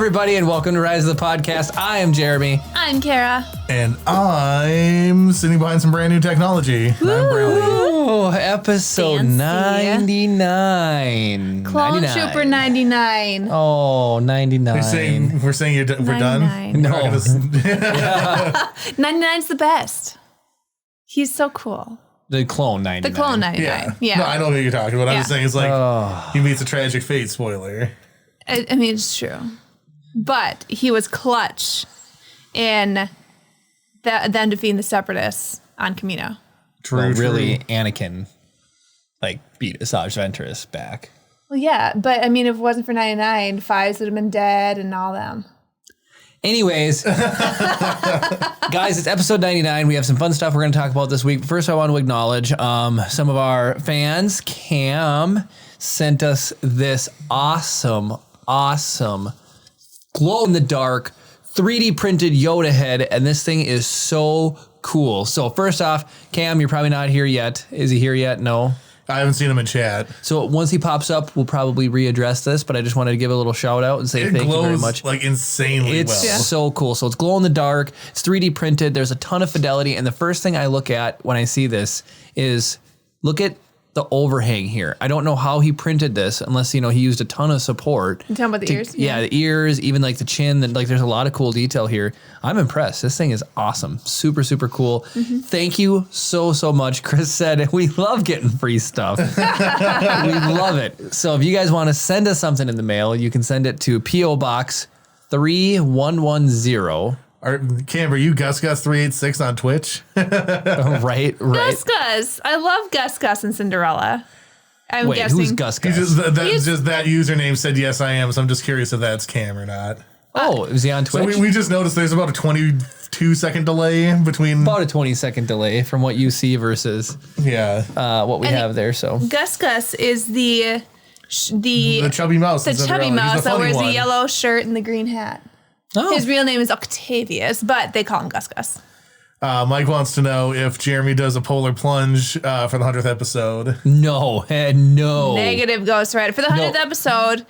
everybody, and welcome to Rise of the Podcast. I am Jeremy. I'm Kara. And I'm sitting behind some brand new technology. And I'm Bradley. Oh, episode Fancy. 99. Clone Trooper 99. Oh, 99. We're saying we're done? 99. No. 99's the best. He's so cool. The clone 99. The clone 99. Yeah. No, I know what you're talking about. I'm just saying it's like Oh. he meets a tragic fate, spoiler. I mean, it's true. But he was clutch in them defeating the Separatists on Camino. Well, really, Anakin, beat Asajj Ventress back. Well, yeah. But, I mean, if it wasn't for 99, Fives would have been dead and all them. Anyways, guys, it's episode 99. We have some fun stuff we're going to talk about this week. First, I want to acknowledge some of our fans. Cam sent us this awesome glow-in-the-dark 3D printed Yoda head, and this thing is so cool. So first off, Cam, you're probably not here yet. Is he here yet? No. I haven't seen him in chat. So once he pops up, we'll probably readdress this, but I just wanted to give a little shout out and say thank you very much. Like insanely It's well. so cool. So it's glow in the dark. It's 3D printed. There's a ton of fidelity. And the first thing I look at when I see this is look at the overhang here. I don't know how he printed this unless, he used a ton of support. You talking about the ears? Yeah, the ears, even the chin. There's a lot of cool detail here. I'm impressed. This thing is awesome. Super, super cool. Thank you so, so much. Chris said, we love getting free stuff. We love it. So if you guys want to send us something in the mail, you can send it to P.O. Box 3110. Cam, are you GusGus386 on Twitch? Right. Gus. I love Gus and Cinderella. I'm Wait, guessing. who's Gus? Just that username said yes, I am. So I'm just curious if that's Cam or not. Oh, is he on Twitch? So we just noticed there's about a 22-second delay between. About a 20-second delay from what you see versus what we have there. So Gus is the chubby mouse. The chubby mouse that wears the yellow. yellow shirt and the green hat. Oh. His real name is Octavius, but they call him Gus. Mike wants to know if Jeremy does a polar plunge for the 100th episode. no. Negative Ghost Rider. For the 100th episode,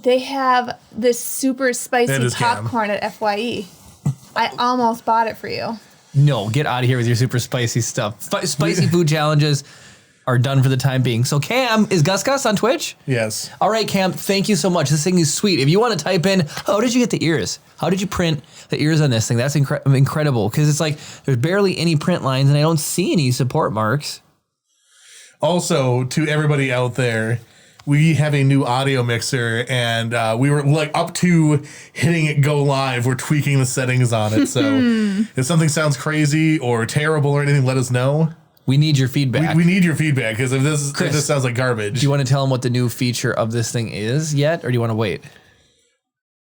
they have this super spicy popcorn at FYE. I almost bought it for you. No, get out of here with your super spicy stuff. Spicy food challenges are done for the time being. So Cam, is Gus on Twitch? Yes. All right, Cam, thank you so much. This thing is sweet. If you want to type in, how did you get the ears? How did you print the ears on this thing? That's incredible because it's there's barely any print lines and I don't see any support marks. Also, to everybody out there, we have a new audio mixer and we were up to hitting it go live. We're tweaking the settings on it. So if something sounds crazy or terrible or anything, let us know. We need your feedback. We need your feedback because if this sounds like garbage. Do you want to tell them what the new feature of this thing is yet, or do you want to wait?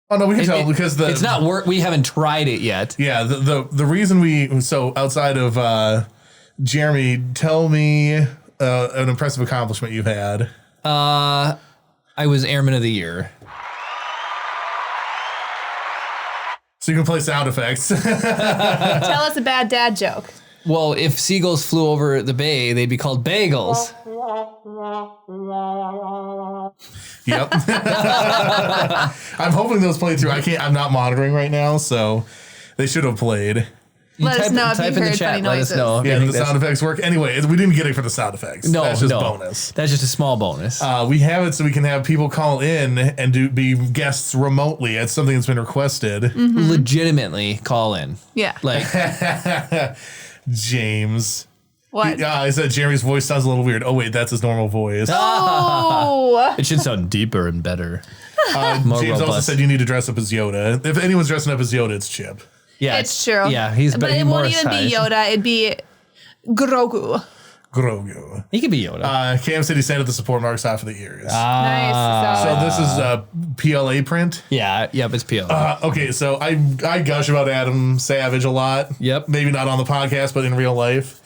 Oh no, we can tell because it's not work. We haven't tried it yet. Yeah, the reason outside of Jeremy, tell me an impressive accomplishment you've had. I was Airman of the Year. So you can play sound effects. Tell us a bad dad joke. Well, if seagulls flew over the bay, they'd be called bagels. Yep. I'm hoping those play through. I'm not monitoring right now, so they should have played. Let us know if you heard funny noises. Let us know. Yeah, the sound effects work. Anyway, we didn't get it for the sound effects. No, that's just bonus. That's just a small bonus. We have it so we can have people call in and be guests remotely. It's something that's been requested. Legitimately call in. Yeah. James. What? I said Jeremy's voice sounds a little weird. Oh, wait, that's his normal voice. Oh. It should sound deeper and better. James robust. also said you need to dress up as Yoda. If anyone's dressing up as Yoda, it's Chip. Yeah, it's true. Yeah, he's but it won't even be Yoda. It'd be Grogu. Grogu. He could be Yoda. Cam said he sent the support marks off of the ears. Nice. So this is a PLA print? Yeah, yep, it's PLA. Okay, so I gush about Adam Savage a lot. Yep. Maybe not on the podcast, but in real life.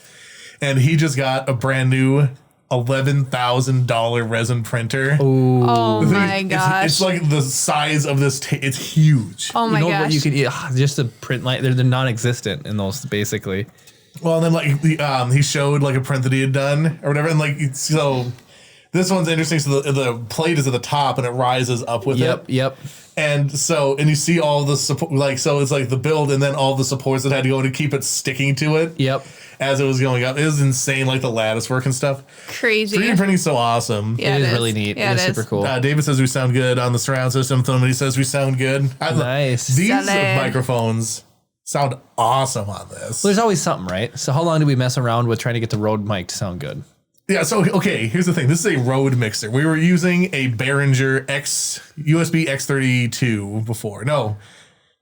And he just got a brand new $11,000 resin printer. Oh my gosh. It's like the size of this. It's huge. Oh my gosh. What you can just the print line, they're non-existent in those basically. Well, and then he showed a print that he had done or whatever. And so This one's interesting. So the plate is at the top and it rises up with it. Yep. And you see all the support, like, so it's like the build and then all the supports that had to go to keep it sticking to it. Yep. As it was going up. It was insane, like the lattice work and stuff. Crazy. 3D printing's so awesome. Yeah, it is really neat. Yeah, it is super cool. David says we sound good on the surround system. Somebody says we sound good. Nice. These microphones sound awesome on this. Well, there's always something, right? So how long do we mess around with trying to get the Rode mic to sound good? Yeah, so, okay, here's the thing. This is a Rode mixer. We were using a Behringer USB X32 before. No,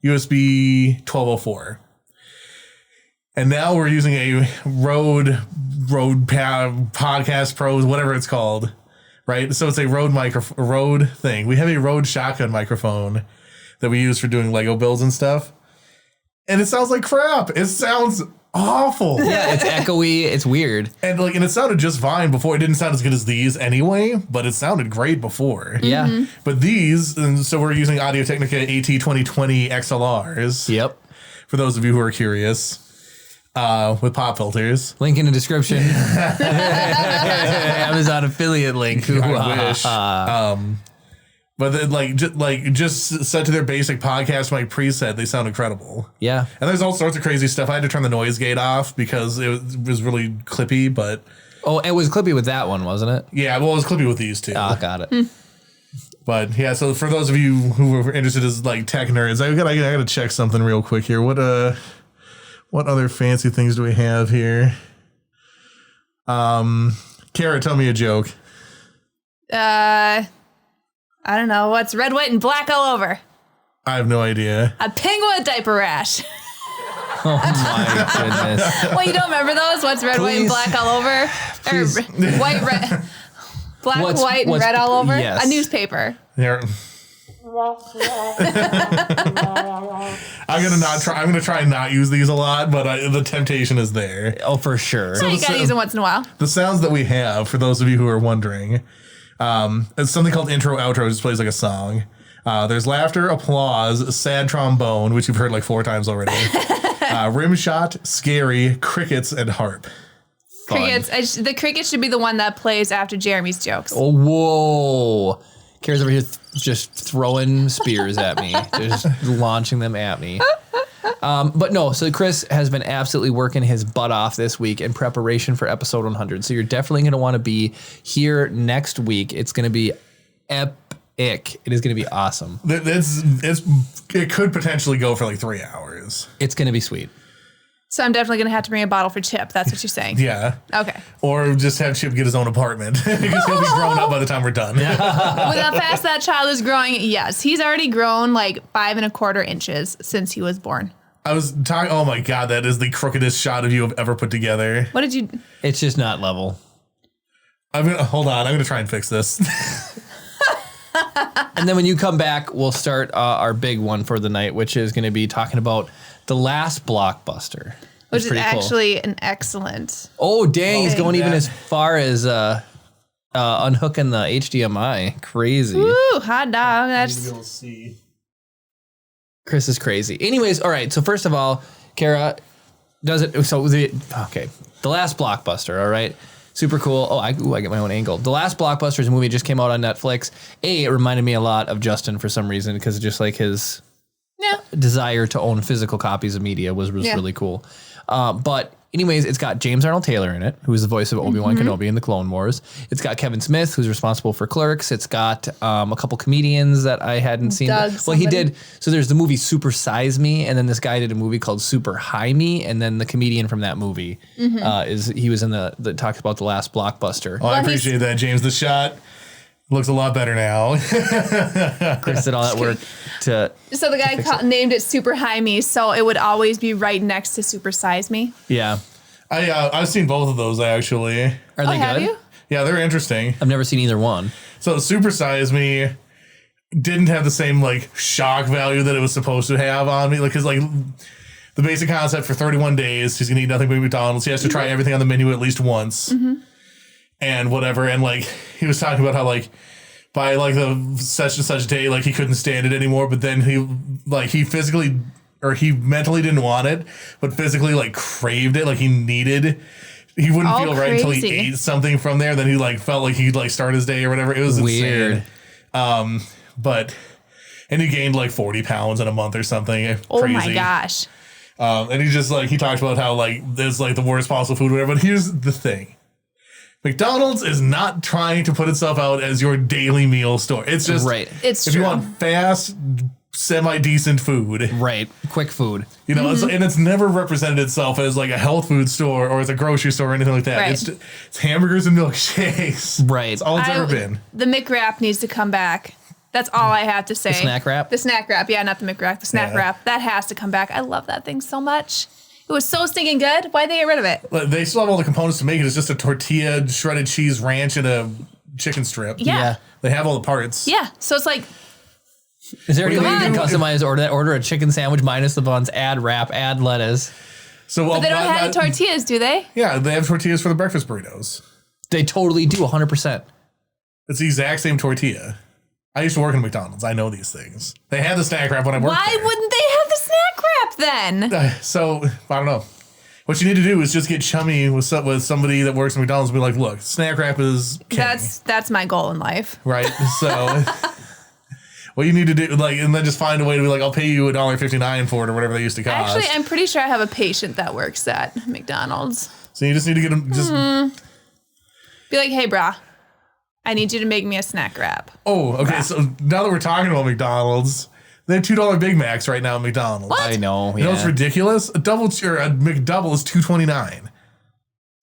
USB 1204. And now we're using a Rode Podcast Pros, whatever it's called, right? So it's a Rode thing. We have a Rode shotgun microphone that we use for doing Lego builds and stuff. And it sounds like crap. It sounds awful. Yeah, it's echoey. It's weird. And it sounded just fine before. It didn't sound as good as these anyway, but it sounded great before. Yeah. Mm-hmm. But these, and so we're using Audio-Technica AT2020 XLRs. Yep. For those of you who are curious, with pop filters. Link in the description. Amazon affiliate link. I wish. But then, just set to their basic podcast mic preset, they sound incredible. Yeah. And there's all sorts of crazy stuff. I had to turn the noise gate off because it was really clippy, but... Oh, it was clippy with that one, wasn't it? Yeah, well, it was clippy with these two. Oh, got it. But, yeah, so for those of you who are interested as, tech nerds, I gotta check something real quick here. What other fancy things do we have here? Kara, tell me a joke. I don't know. What's red, white, and black all over? I have no idea. A penguin with diaper rash. Oh my goodness. Well, you don't remember those? What's red, white, and black all over? Please. Or white, red, black, white, and red all over? Yes. A newspaper. There. I'm gonna try and not use these a lot, but the temptation is there. Oh, for sure. So you gotta use them once in a while. The sounds that we have, for those of you who are wondering, it's something called intro outro. It just plays like a song. There's laughter, applause, sad trombone, which you've heard like 4 times already. Rim shot, scary, crickets, and harp. Fun. Crickets. The cricket should be the one that plays after Jeremy's jokes. Oh, whoa. Kara's over here just throwing spears at me, just launching them at me. But no, so Chris has been absolutely working his butt off this week in preparation for episode 100. So you're definitely going to want to be here next week. It's going to be epic. It is going to be awesome. It could potentially go for like 3 hours. It's going to be sweet. So I'm definitely going to have to bring a bottle for Chip. That's what you're saying. Yeah. Okay. Or just have Chip get his own apartment because he'll be grown up by the time we're done. With how fast that child is growing, yes. He's already grown like 5 1/4 inches since he was born. I was talking, oh my God, that is the crookedest shot of you I've ever put together. What did you... It's just not level. Hold on, I'm going to try and fix this. And then when you come back, we'll start our big one for the night, which is going to be talking about the last Blockbuster. Which is actually an excellent... Oh, dang. He's going even Yeah. as far as unhooking the HDMI. Crazy. Ooh, hot dog. That's... You'll see. Chris is crazy. Anyways, all right. So first of all, Kara does it. So the last Blockbuster. All right. Super cool. Oh, I get my own angle. The last Blockbuster is a movie that just came out on Netflix. It reminded me a lot of Justin for some reason because just like his desire to own physical copies of media was really cool. But anyways, it's got James Arnold Taylor in it, who is the voice of Obi-Wan Kenobi in the Clone Wars. It's got Kevin Smith, who's responsible for Clerks. It's got a couple comedians that I hadn't seen. He did. So there's the movie Super Size Me, and then this guy did a movie called Super High Me, and then the comedian from that movie he was in that talks about the last Blockbuster. Oh, I appreciate that, James. The shot looks a lot better now. Chris did all that work to... So the guy named it Super High Me, so it would always be right next to Super Size Me. Yeah. I've seen both of those, actually. Are they good? Have you? Yeah, they're interesting. I've never seen either one. So Super Size Me didn't have the same, like, shock value that it was supposed to have on me. Like, because, like, the basic concept for 31 days, he's going to eat nothing but McDonald's. He has to try everything on the menu at least once. And whatever. And, like, he was talking about how, like, by, like, the such and such day, like, he couldn't stand it anymore. But then he physically... or he mentally didn't want it, but physically like craved it. Like he needed he wouldn't feel right until he ate something from there. Then he like felt like he'd like start his day or whatever. It was weird. Insane. And he gained like 40 pounds in a month or something. Oh my gosh. And he just like, he talked about how like there's like the worst possible food, whatever. But here's the thing. McDonald's is not trying to put itself out as your daily meal store. It's just, It's if you want fast, semi-decent food. Right. Quick food. You know, and it's never represented itself as like a health food store or as a grocery store or anything like that. Right. It's hamburgers and milkshakes. Right. That's all it's ever been. The McWrap needs to come back. That's all I have to say. The snack wrap? The snack wrap. Yeah, not the McWrap. The snack wrap. That has to come back. I love that thing so much. It was so stinking good. Why'd they get rid of it? They still have all the components to make it. It's just a tortilla, shredded cheese, ranch, and a chicken strip. Yeah. They have all the parts. Yeah. So it's like... Is there any way you can customize order a chicken sandwich minus the buns, add wrap, add lettuce? So but they don't have the tortillas, do they? Yeah, they have tortillas for the breakfast burritos. They totally do, 100%. It's the exact same tortilla. I used to work in McDonald's. I know these things. They had the snack wrap when I worked there. Why wouldn't they have the snack wrap then? So, I don't know. What you need to do is just get chummy with somebody that works at McDonald's and be like, look, snack wrap is king. That's my goal in life. Right? So, what you need to do, like, and then just find a way to be like, I'll pay you $1.59 for it or whatever they used to cost. Actually, I'm pretty sure I have a patient that works at McDonald's. So you just need to get them, be like, hey, brah. I need you to make me a snack wrap. Oh, okay. So now that we're talking about McDonald's, they have $2 Big Macs right now at McDonald's. What? I know. You know what's ridiculous? A McDouble is $2.29.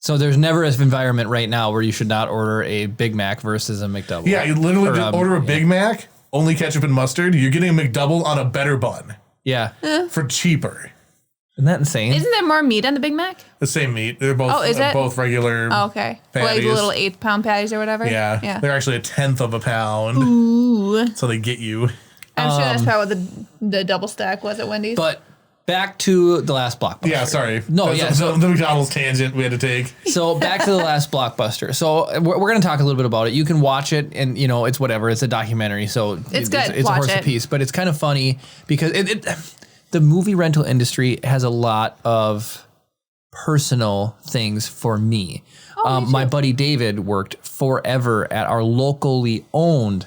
So there's never an environment right now where you should not order a Big Mac versus a McDouble. Yeah, you literally just order a Big Mac, only ketchup and mustard. You're getting a McDouble on a better bun. Yeah. For cheaper. Isn't that insane? Isn't there more meat on the Big Mac? The same meat. They're both both regular. Oh, okay. Patties. Like little 8-pound patties or whatever. Yeah. They're actually 1/10 of a pound. Ooh. So they get you. I'm sure that's probably what the double stack was at Wendy's. But back to the last Blockbuster. Yeah, sorry. No, So the McDonald's tangent we had to take. So back to the last Blockbuster. So we're going to talk a little bit about it. You can watch it, and you know it's whatever. It's a documentary, so it's good. It's a horse apiece, but it's kind of funny because the movie rental industry has a lot of personal things for me. My buddy David worked forever at our locally owned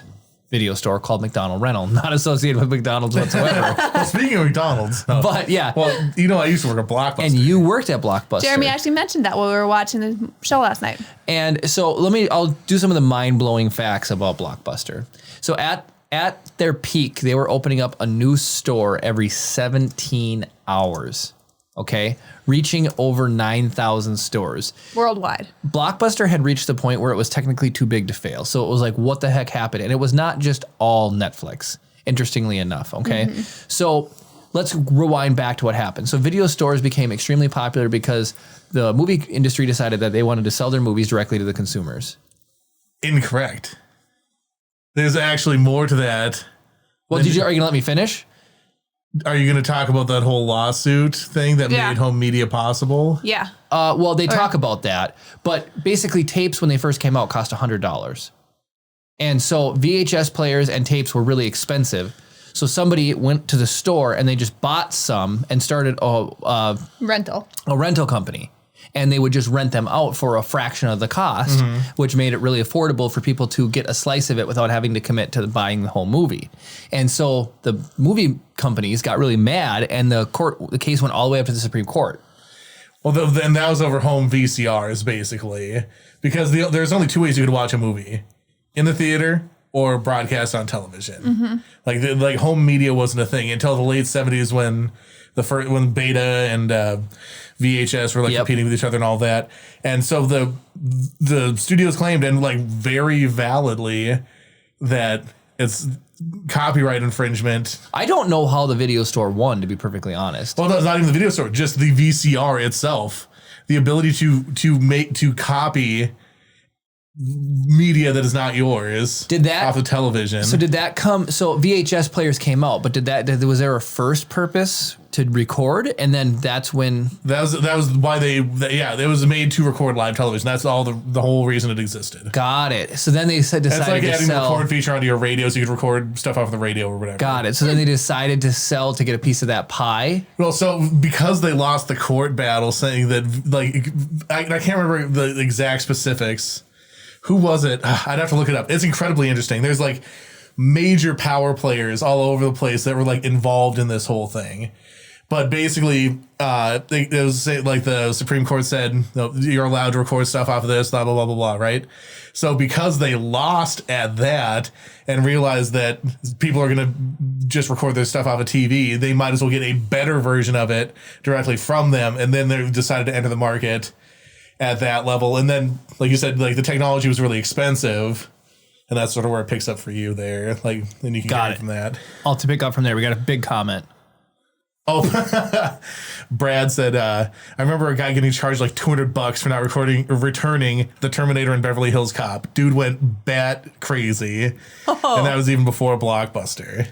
video store called McDonald Rental, not associated with McDonald's whatsoever. Well, speaking of McDonald's, but yeah. Well, you know, I used to work at Blockbuster. And you worked at Blockbuster. Jeremy actually mentioned that while we were watching the show last night. And so I'll do some of the mind-blowing facts about Blockbuster. So at their peak, they were opening up a new store every 17 hours. Okay, reaching over 9,000 stores worldwide. Blockbuster had reached the point where it was technically too big to fail. So it was like, what the heck happened? And it was not just all Netflix, interestingly enough. Okay, so let's rewind back to what happened. So video stores became extremely popular because the movie industry decided that they wanted to sell their movies directly to the consumers. Incorrect. There's actually more to that. Well, are you going to let me finish? Are you going to talk about that whole lawsuit thing that made home media possible? Yeah. Well, they talk about that, but basically tapes when they first came out cost $100. And so VHS players and tapes were really expensive. So somebody went to the store and they just bought some and started a rental company. And they would just rent them out for a fraction of the cost, which made it really affordable for people to get a slice of it without having to commit to buying the whole movie. And so the movie companies got really mad, and the case went all the way up to the Supreme Court. Well, then that was over home VCRs, basically, because there's only two ways you could watch a movie: in the theater or broadcast on television. Like home media wasn't a thing until the late 70s when when Beta and VHS were like competing with each other and all that. And so the studios claimed, and like very validly, that it's copyright infringement. I don't know how the video store won, to be perfectly honest. Well, that's not even the video store, just the VCR itself. The ability to copy media that is not yours off the television. So did that come? So VHS players came out, but was there a first purpose to record, and then that's when that was why it was made to record live television. That's all the whole reason it existed. Got it. So then they decided it's like to adding sell the record feature onto your radio, so you could record stuff off the radio or whatever. Got it. So then they decided to sell to get a piece of that pie. Well, so because they lost the court battle, saying that like I can't remember the exact specifics. Who was it? I'd have to look it up. It's incredibly interesting. There's like major power players all over the place that were like involved in this whole thing. But basically, it was like the Supreme Court said, no, you're allowed to record stuff off of this, blah, blah, blah, blah, blah, right? So because they lost at that and realized that people are going to just record their stuff off of TV, they might as well get a better version of it directly from them. And then they decided to enter the market at that level. And then, like you said, like the technology was really expensive. And that's sort of where it picks up for you there. Like, then you can get it from that. To pick up from there, we got a big comment. Oh, Brad said, I remember a guy getting charged like $200 for not returning the Terminator and Beverly Hills Cop. Dude went bat crazy. Oh. And that was even before Blockbuster.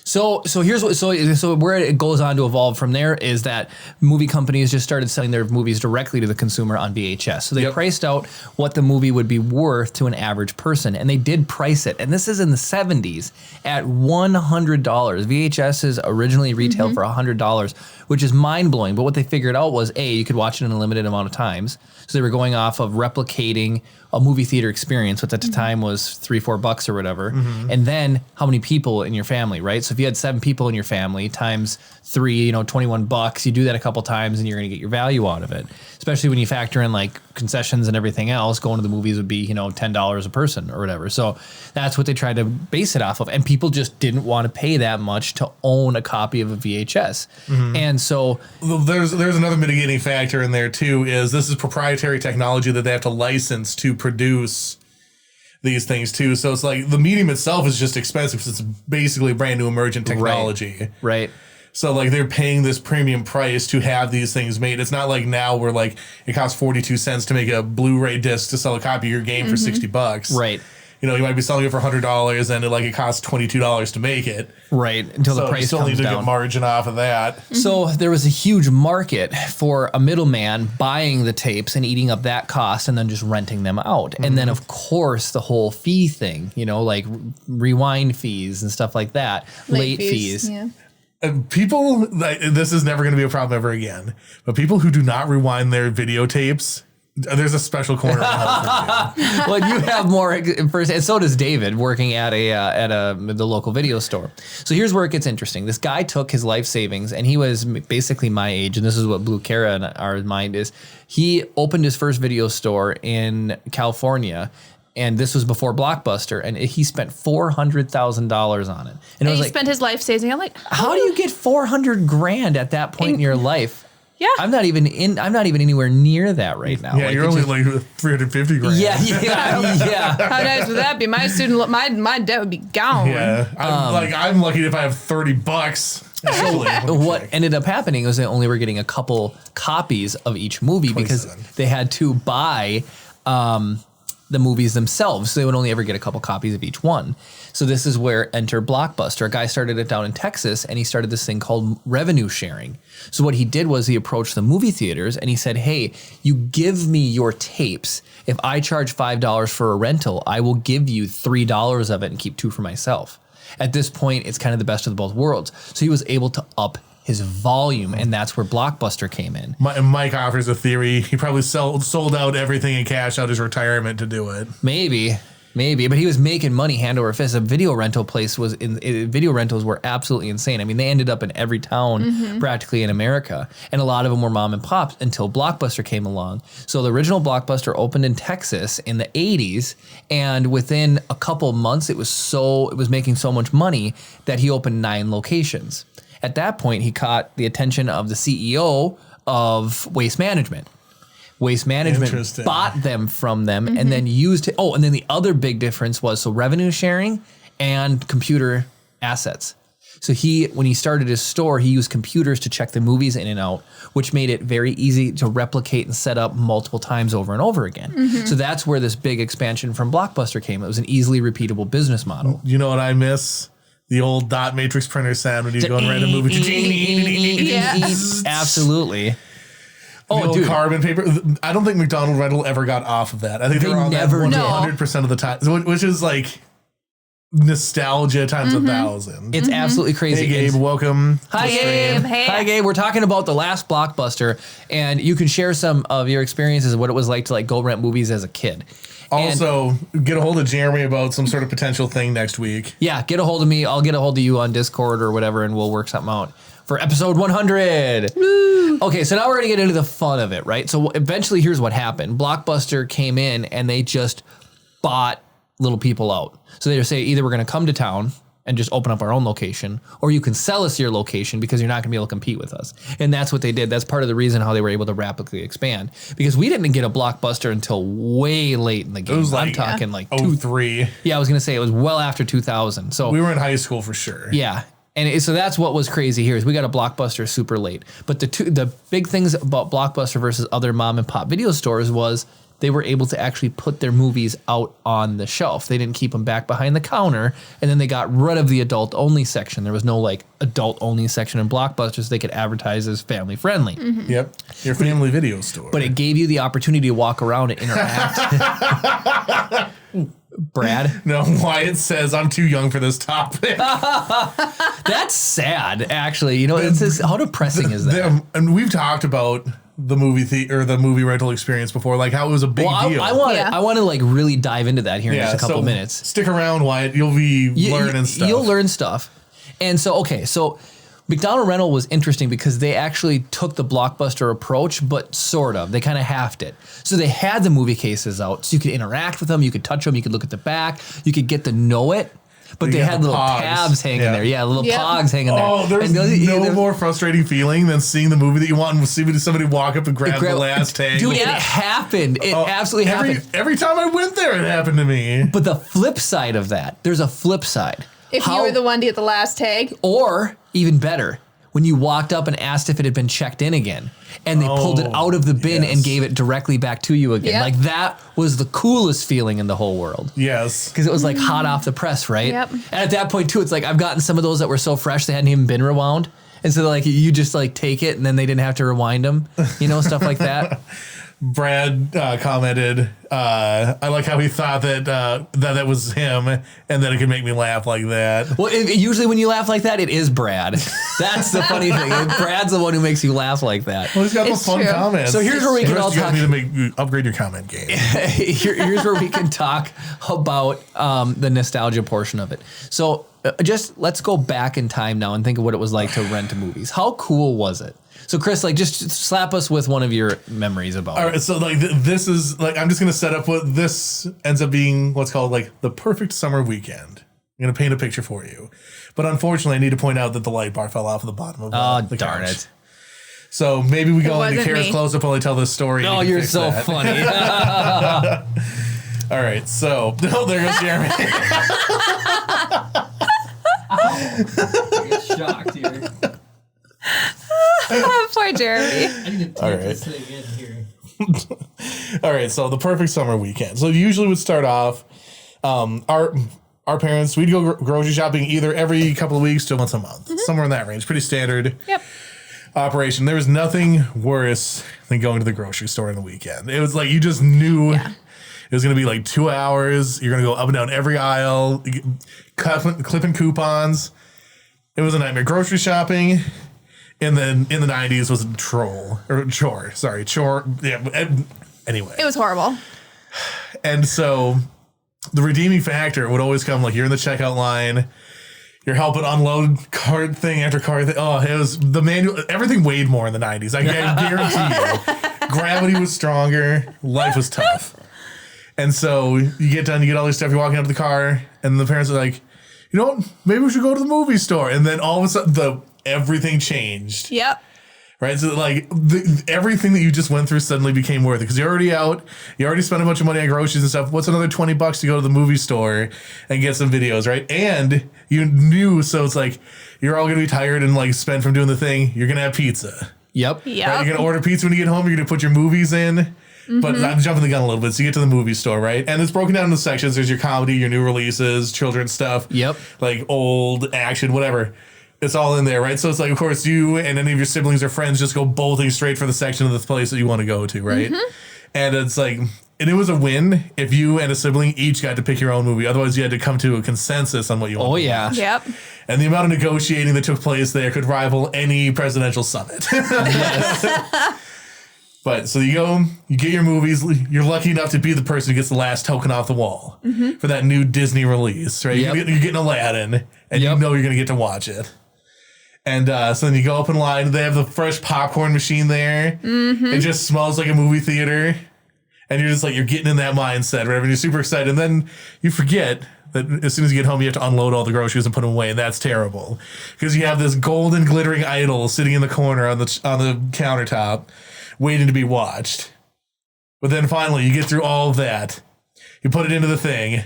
So here's what so where it goes on to evolve from there is that movie companies just started selling their movies directly to the consumer on VHS. So they priced out what the movie would be worth to an average person, and they did price it. And this is in the 70s at $100. VHSs originally retailed for $100, which is mind blowing. But what they figured out was you could watch it in a limited amount of times. So they were going off of replicating a movie theater experience, which at the time was $3-4 or whatever. And then how many people in your family, right? So if you had 7 people in your family times 3, $21, you do that a couple times and you're going to get your value out of it. Especially when you factor in like concessions and everything else, going to the movies would be, $10 a person or whatever. So that's what they tried to base it off of. And people just didn't want to pay that much to own a copy of a VHS. And so there's another mitigating factor in there too, is this is proprietary technology that they have to license to produce these things too. So it's like the medium itself is just expensive because it's basically brand new emergent technology. Right. So like they're paying this premium price to have these things made. It's not like now where like it costs 42 cents to make a Blu-ray disc to sell a copy of your game for $60. Right. You might be selling it for $100 and it costs $22 to make it. Right. Until the price you still comes need to down. get margin off of that. So there was a huge market for a middleman buying the tapes and eating up that cost and then just renting them out. And then of course the whole fee thing, like rewind fees and stuff like that. Late fees. Yeah. People, this is never going to be a problem ever again. But people who do not rewind their videotapes, there's a special corner. Well, you have more first, and so does David working at the local video store. So here's where it gets interesting. This guy took his life savings, and he was basically my age, and this is what blew Kara in our mind is he opened his first video store in California. And this was before Blockbuster, and he spent $400,000 on it. And he spent his life savings. I'm like, how do you get $400,000 at that point in your life? Yeah, I'm not even anywhere near that right now. Yeah, you're only like $350,000. Yeah. How nice would that be? My my debt would be gone. Yeah, I'm lucky if I have $30. Actually, what ended up happening was they only were getting a couple copies of each movie because they had to buy the movies themselves. So they would only ever get a couple copies of each one. So this is where enter Blockbuster. A guy started it down in Texas, and he started this thing called revenue sharing. So what he did was he approached the movie theaters and he said, hey, you give me your tapes. If I charge $5 for a rental, I will give you $3 of it and keep $2 for myself. At this point, it's kind of the best of both worlds. So he was able to up his volume, and that's where Blockbuster came in. Mike offers a theory. He probably sold out everything and cashed out his retirement to do it. Maybe, but he was making money hand over fist. A video rental place video rentals were absolutely insane. I mean, they ended up in every town practically in America, and a lot of them were mom and pops until Blockbuster came along. So the original Blockbuster opened in Texas in the 80s, and within a couple months, it was making so much money that he opened 9 locations. At that point, he caught the attention of the CEO of Waste Management. Waste Management bought them from them and then used it. Oh, and then the other big difference was revenue sharing and computer assets. So when he started his store, he used computers to check the movies in and out, which made it very easy to replicate and set up multiple times over and over again. So that's where this big expansion from Blockbuster came. It was an easily repeatable business model. You know what I miss? The old dot matrix printer sound when you go and rent a movie. eat. Absolutely. Oh, dude. Carbon paper. I don't think McDonald Rental ever got off of that. I think they were on that 100% of the time, which is like nostalgia times 1,000. It's absolutely crazy. Hey, Gabe, welcome. Hi, Gabe. Hey. Hi, Gabe. We're talking about the last Blockbuster, and you can share some of your experiences of what it was like to like go rent movies as a kid. Also, get a hold of Jeremy about some sort of potential thing next week. Yeah, get a hold of me. I'll get a hold of you on Discord or whatever, and we'll work something out for episode 100. Woo. Okay, so now we're going to get into the fun of it, right? So eventually, here's what happened. Blockbuster came in, and they just bought little people out. So they just say, either we're going to come to town and just open up our own location, or you can sell us your location because you're not going to be able to compete with us. And that's what they did. That's part of the reason how they were able to rapidly expand, because we didn't get a Blockbuster until way late in the game. It was like, I'm talking like 03. Yeah, I was going to say it was well after 2000. So we were in high school for sure. Yeah. And so that's what was crazy here is we got a Blockbuster super late. But the big things about Blockbuster versus other mom and pop video stores was they were able to actually put their movies out on the shelf. They didn't keep them back behind the counter. And then they got rid of the adult only section. There was no like adult only section in Blockbuster, so they could advertise as family friendly. Mm-hmm. Yep. Your family video store. But it gave you the opportunity to walk around and interact. Brad? No, Wyatt says I'm too young for this topic. That's sad, actually. You know, it's how depressing is that? And we've talked about the movie rental experience before, like how it was a big deal. I want to like really dive into that here in just a couple minutes. Stick around, Wyatt. You'll be learning stuff. You'll learn stuff. And so, okay, so McDonald Rental was interesting because they actually took the Blockbuster approach, but sort of. They kind of halved it. So they had the movie cases out, so you could interact with them, you could touch them, you could look at the back, you could get to know it. But they had little tabs hanging there. Yeah, little pogs hanging there. Oh, there's no more frustrating feeling than seeing the movie that you want and see somebody walk up and grab the last tag. Dude, it happened. It absolutely happened. Every time I went there, it happened to me. But the flip side of that, there's a flip side. If you were the one to get the last tag. Or, even better, when you walked up and asked if it had been checked in again, and they pulled it out of the bin and gave it directly back to you again. Yep. Like, that was the coolest feeling in the whole world. Yes. Because it was like hot off the press, right? Yep. And at that point, too, it's like I've gotten some of those that were so fresh they hadn't even been rewound. And so, like, you just, like, take it, and then they didn't have to rewind them, you know, stuff like that. Brad commented, I like how he thought that was him and that it could make me laugh like that. Well, usually when you laugh like that, it is Brad. That's the funny thing. Brad's the one who makes you laugh like that. Well, he's got those fun comments. So here's where we can all talk. You need to upgrade your comment game. Here's where we can talk about the nostalgia portion of it. So just let's go back in time now and think of what it was like to rent movies. How cool was it? So, Chris, like, just slap us with one of your memories about it. All right, so, like, this is, like, I'm just going to set up what this ends up being what's called, like, the perfect summer weekend. I'm going to paint a picture for you. But unfortunately, I need to point out that the light bar fell off of the bottom of the darn couch. it. So maybe we go into Kara's close-up while I tell this story. Oh, you're so funny. All right, so, oh, there goes Jeremy. I get shocked here. Poor Jeremy. I need to take this thing in here. All right, so the perfect summer weekend. So usually would start off, our parents, we'd go grocery shopping either every couple of weeks to once a month, somewhere in that range. Pretty standard operation. There was nothing worse than going to the grocery store on the weekend. It was like you just knew it was going to be like 2 hours. You're going to go up and down every aisle, clipping coupons. It was a nightmare. Grocery shopping. And then in the 90s was a chore. Yeah. Anyway. It was horrible. And so the redeeming factor would always come like you're in the checkout line. You're helping unload cart thing after cart thing. Oh, it was the manual. Everything weighed more in the 90s. I guarantee you. Gravity was stronger. Life was tough. And so you get done, you get all this stuff. You're walking up to the car and the parents are like, you know what? Maybe we should go to the movie store. And then all of a sudden everything changed. Yep. Right? So, like, everything that you just went through suddenly became worth it because you're already out. You already spent a bunch of money on groceries and stuff. What's another $20 to go to the movie store and get some videos, right? And you knew, so it's like, you're all going to be tired and, like, spent from doing the thing. You're going to have pizza. Yep. Right? You're going to order pizza when you get home. You're going to put your movies in. But I'm jumping the gun a little bit. So you get to the movie store, right? And it's broken down into sections. There's your comedy, your new releases, children's stuff. Yep. Like old action, whatever. It's all in there, right? So it's like, of course, you and any of your siblings or friends just go bolting straight for the section of the place that you want to go to, right? And it's like, and it was a win if you and a sibling each got to pick your own movie. Otherwise, you had to come to a consensus on what you wanted. Oh, yeah. Yep. And the amount of negotiating that took place there could rival any presidential summit. Yes. But so you go, you get your movies. You're lucky enough to be the person who gets the last token off the wall for that new Disney release, right? Yep. You're getting Aladdin, and you know you're going to get to watch it. And so then you go up in line. They have the fresh popcorn machine there. It just smells like a movie theater. And you're just like, you're getting in that mindset, right? And you're super excited. And then you forget that as soon as you get home, you have to unload all the groceries and put them away. And that's terrible. Because you have this golden glittering idol sitting in the corner on the countertop waiting to be watched. But then finally, you get through all of that. You put it into the thing.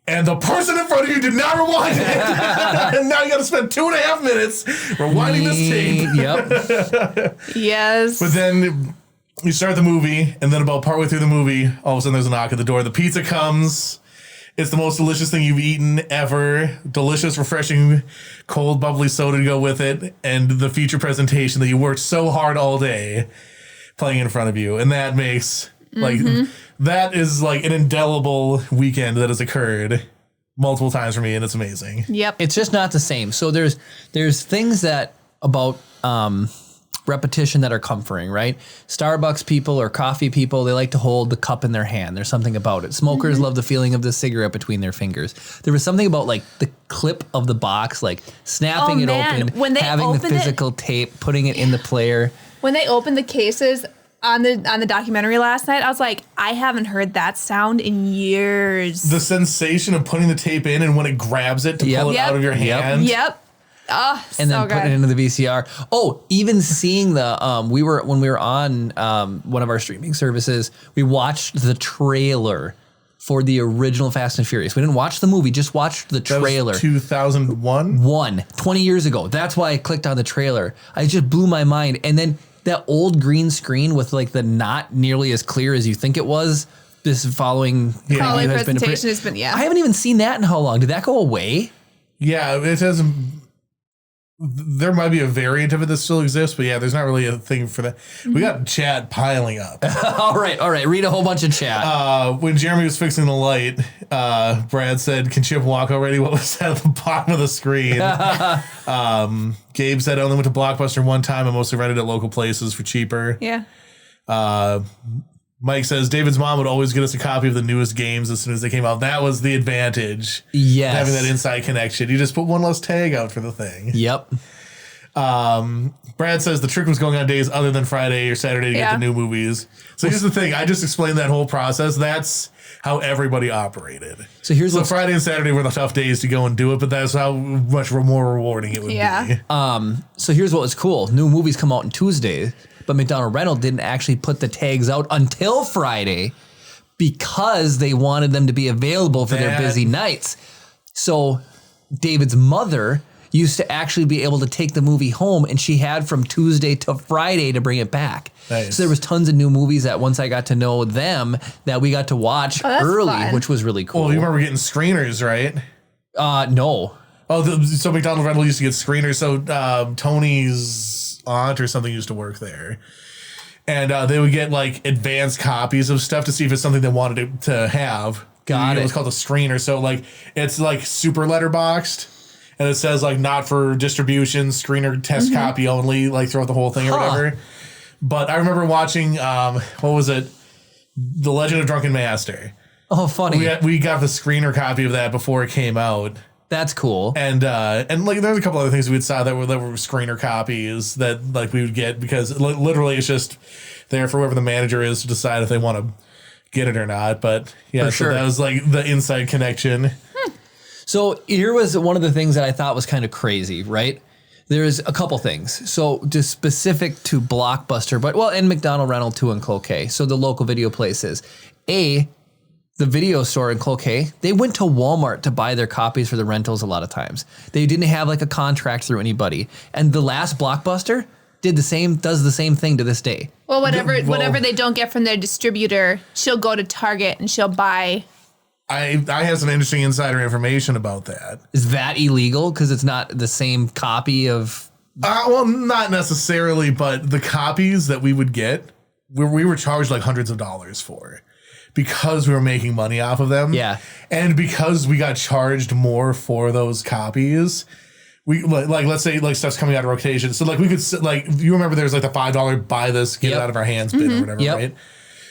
And the person in front of you did not rewind it. And now you got to spend 2.5 minutes rewinding this tape. Yep. Yes. But then you start the movie, and then about partway through the movie, all of a sudden there's a knock at the door. The pizza comes. It's the most delicious thing you've eaten ever. Delicious, refreshing, cold, bubbly soda to go with it. And the feature presentation that you worked so hard all day playing in front of you. And that makes, like, that is like an indelible weekend that has occurred multiple times for me, and it's amazing. Yep. It's just not the same. So there's things that about repetition that are comforting, right? Starbucks people or coffee people, they like to hold the cup in their hand. There's something about it. Smokers love the feeling of the cigarette between their fingers. There was something about like the clip of the box, like snapping it open, when they having the open physical tape, putting it in the player. When they opened the cases on the documentary last night, I was like, I haven't heard that sound in years. The sensation of putting the tape in and when it grabs it to pull it out of your hand. Yep. Oh, and so then good. put it into the VCR. Oh, even seeing the when we were on one of our streaming services, we watched the trailer for the original Fast and Furious. We didn't watch the movie, just watched the trailer. That was 2001? 20 years ago. That's why I clicked on the trailer. I just blew my mind. And then that old green screen with like the not nearly as clear as you think it was. This following preview has been I haven't even seen that in how long? Did that go away? Yeah, it hasn't. There might be a variant of it that still exists, but yeah, there's not really a thing for that. We got chat piling up. All right. Read a whole bunch of chat. When Jeremy was fixing the light, Brad said, "Can Chip walk already?" What was that at the bottom of the screen? Gabe said, "I only went to Blockbuster one time. I mostly rented at local places for cheaper." Yeah. Mike says, David's mom would always get us a copy of the newest games as soon as they came out. That was the advantage. Yes. Having that inside connection. You just put one less tag out for the thing. Yep. Brad says the trick was going on days other than Friday or Saturday to get the new movies. So here's the thing. I just explained that whole process. That's how everybody operated. So Friday and Saturday were the tough days to go and do it, but that's how much more rewarding it would be. So here's what was cool. New movies come out on Tuesday, but McDonald Rental didn't actually put the tags out until Friday because they wanted them to be available for their busy nights. So David's mother used to actually be able to take the movie home, and she had from Tuesday to Friday to bring it back. Nice. So there was tons of new movies that once I got to know them that we got to watch early, which was really cool. Well, you remember getting screeners, right? No. Oh, so McDonald Rental used to get screeners. So Tony's aunt or something used to work there. And they would get like advanced copies of stuff to see if it's something they wanted to have. Got it. It was called a screener. So like it's like super letterboxed. And it says like not for distribution, screener test copy only, like throughout the whole thing or whatever. But I remember watching, what was it? The Legend of Drunken Master. Oh, funny. We got the screener copy of that before it came out. That's cool. And like there's a couple other things we saw that were screener copies that like we would get because literally it's just there for whoever the manager is to decide if they want to get it or not. But yeah, so that was like the inside connection. So here was one of the things that I thought was kind of crazy, right? There's a couple things. So just specific to Blockbuster, and McDonald Rental too in Cloquet. So the local video places. The video store in Cloquet, they went to Walmart to buy their copies for the rentals a lot of times. They didn't have like a contract through anybody. And the last Blockbuster does the same thing to this day. Well, whatever they don't get from their distributor, she'll go to Target and she'll buy I have some interesting insider information about that. Is that illegal? Because it's not the same copy of... Well, not necessarily, but the copies that we would get, we were charged like hundreds of dollars for because we were making money off of them. Yeah. And because we got charged more for those copies, we like let's say like stuff's coming out of rotation. So like we could like, you remember there's like the $5 buy this, get it out of our hands bid or whatever, right?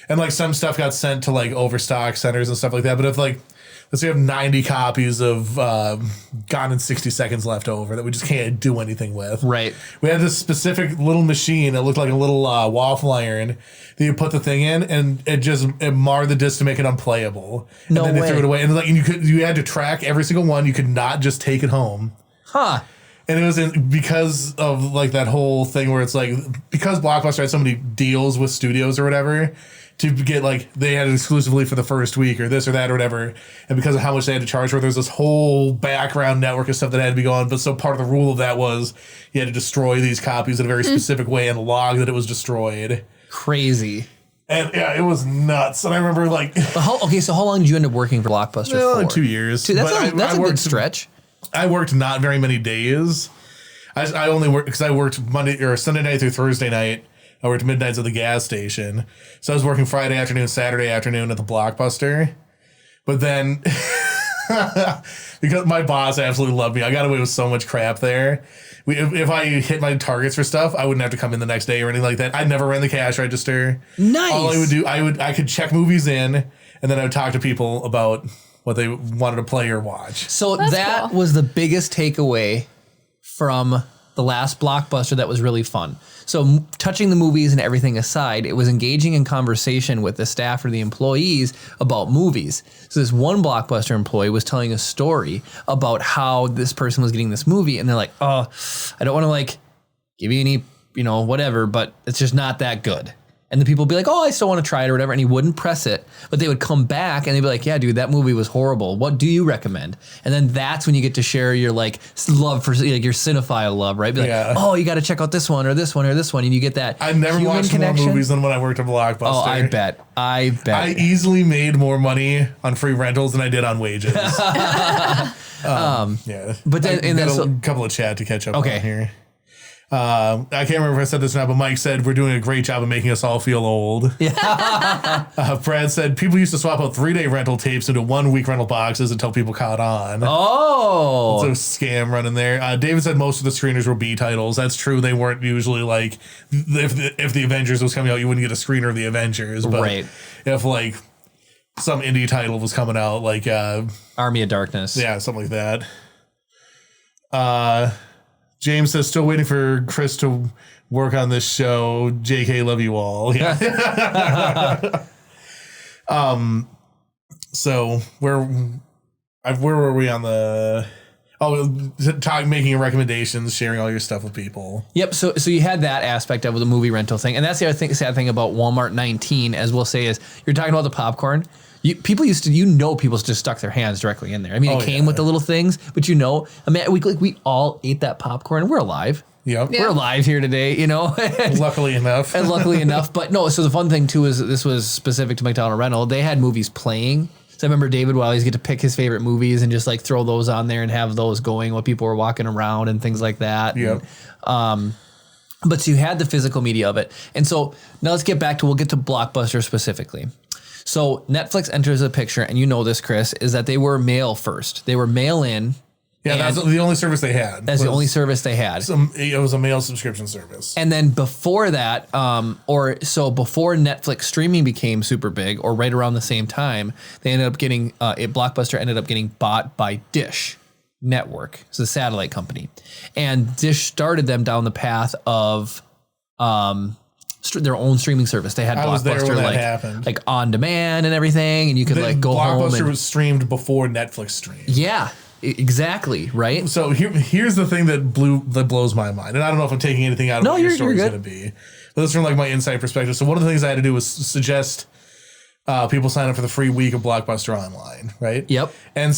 And like some stuff got sent to like overstock centers and stuff like that. But if like, let's say you have 90 copies of Gone in 60 Seconds left over that we just can't do anything with. Right. We had this specific little machine that looked like a little waffle iron that you put the thing in, and it marred the disc to make it unplayable. And No then way. they threw it away. And like you had to track every single one. You could not just take it home. Huh. And it was because of like that whole thing where it's like, because Blockbuster had so many deals with studios or whatever, to get like, they had it exclusively for the first week or this or that or whatever. And because of how much they had to charge for, there's this whole background network of stuff that had to be going. But so part of the rule of that was you had to destroy these copies in a very specific way and log that it was destroyed. Crazy. And yeah, it was nuts. And I remember like... So how long did you end up working for Blockbuster for? 2 years. Dude, that's But a good stretch. I worked not very many days. I only worked because I worked Monday or Sunday night through Thursday night. I worked midnights at the gas station. So I was working Friday afternoon, Saturday afternoon at the Blockbuster. But then because my boss absolutely loved me, I got away with so much crap there. If I hit my targets for stuff, I wouldn't have to come in the next day or anything like that. I never ran the cash register. Nice. All I would do, I could check movies in, and then I would talk to people about what they wanted to play or watch. So That's that cool. was the biggest takeaway from the last Blockbuster that was really fun. So touching the movies and everything aside, it was engaging in conversation with the staff or the employees about movies. So this one Blockbuster employee was telling a story about how this person was getting this movie, and they're like, oh, I don't want to like give you any, whatever, but it's just not that good. And the people would be like, oh, I still want to try it or whatever. And he wouldn't press it, but they would come back and they'd be like, yeah, dude, that movie was horrible. What do you recommend? And then that's when you get to share your like love for like your cinephile love, right? Be like, oh, you got to check out this one or this one or this one. And you get that. I never human watched connection. more movies than when I worked at Blockbuster. Oh, I bet. I easily made more money on free rentals than I did on wages. Yeah. But then, I got a couple of chat to catch up on here. I can't remember if I said this or not, but Mike said we're doing a great job of making us all feel old. Yeah. Brad said people used to swap out 3-day rental tapes into 1-week rental boxes until people caught on. Oh, it's a scam running there. David said most of the screeners were B titles. That's true. They weren't usually like if the Avengers was coming out, you wouldn't get a screener of the Avengers. But right. If like some indie title was coming out, like Army of Darkness. Yeah, something like that. James says, still waiting for Chris to work on this show. JK, love you all. Yeah. So where were we on the... making recommendations, sharing all your stuff with people. Yep. So you had that aspect of the movie rental thing. And that's the other sad thing about Walmart 19, as we'll say, is you're talking about the popcorn. People used to, people just stuck their hands directly in there. I mean, it came with the little things, but I mean, we all ate that popcorn and we're alive. Yep. We're alive here today, Luckily enough. And luckily enough. But no, so the fun thing too is that this was specific to McDonald Rental. They had movies playing. So I remember David Wiley's get to pick his favorite movies and just like throw those on there and have those going while people were walking around and things like that. Yep. But so you had the physical media of it. And so now we'll get to Blockbuster specifically. So Netflix enters the picture, and you know this, Chris, is that they were mail first. They were mail in. Yeah, that's the only service they had. That's the only service they had. It was a mail subscription service. And then before that, before Netflix streaming became super big, or right around the same time, they ended up getting, Blockbuster ended up getting bought by Dish Network. It's a satellite company. And Dish started them down the path of their own streaming service. They had Blockbuster like on demand and everything, and you could like go home. Blockbuster was streamed before Netflix streamed. Yeah. Exactly, right? So here's the thing that blows my mind. And I don't know if I'm taking anything out of what your story's going to be. But this is from like my inside perspective. So one of the things I had to do was suggest people sign up for the free week of Blockbuster Online, right? Yep. And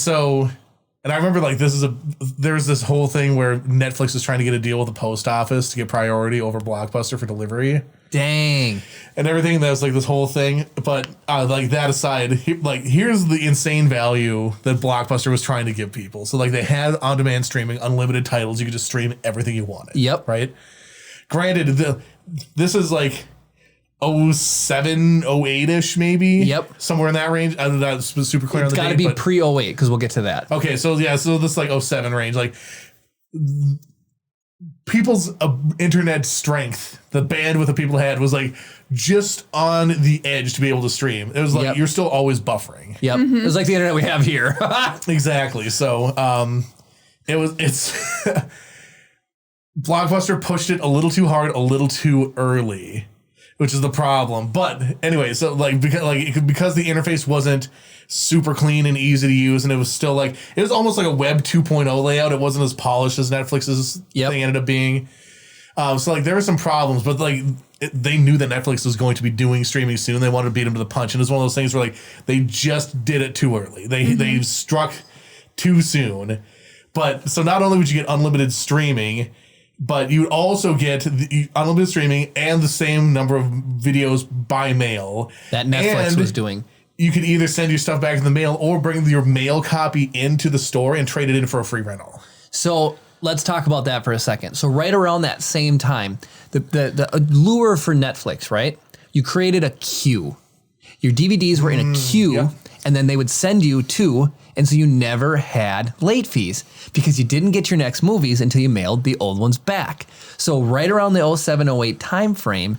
I remember like there's this whole thing where Netflix is trying to get a deal with the post office to get priority over Blockbuster for delivery. Dang. And everything. That was like this whole thing. But like that aside, here's the insane value that Blockbuster was trying to give people. So like they had on-demand streaming, unlimited titles. You could just stream everything you wanted. Yep. Right? Granted, this is like 07, 08-ish maybe. Yep. Somewhere in that range. I don't know, that's super clear on the date. It's got to be pre-08 because we'll get to that. Okay, so yeah, so this like 07 range. Like people's internet strength, the bandwidth that people had was like just on the edge to be able to stream. It was like you're still always buffering. Yep. It was like the internet we have here. Exactly. So it's Blockbuster pushed it a little too hard, a little too early, which is the problem. But anyway, so like because the interface wasn't super clean and easy to use, and it was still like it was almost like a Web 2.0 layout. It wasn't as polished as Netflix's thing ended up being. So like there were some problems, but like they knew that Netflix was going to be doing streaming soon. They wanted to beat them to the punch, and it's one of those things where like they just did it too early. They struck too soon. But so not only would you get unlimited streaming, but you would also get the unlimited streaming and the same number of videos by mail that Netflix was doing. You could either send your stuff back in the mail or bring your mail copy into the store and trade it in for a free rental. So let's talk about that for a second. So right around that same time, the lure for Netflix, right? You created a queue. Your DVDs were in a queue, and then they would send you two, and so you never had late fees because you didn't get your next movies until you mailed the old ones back. So right around the 07-08 time frame,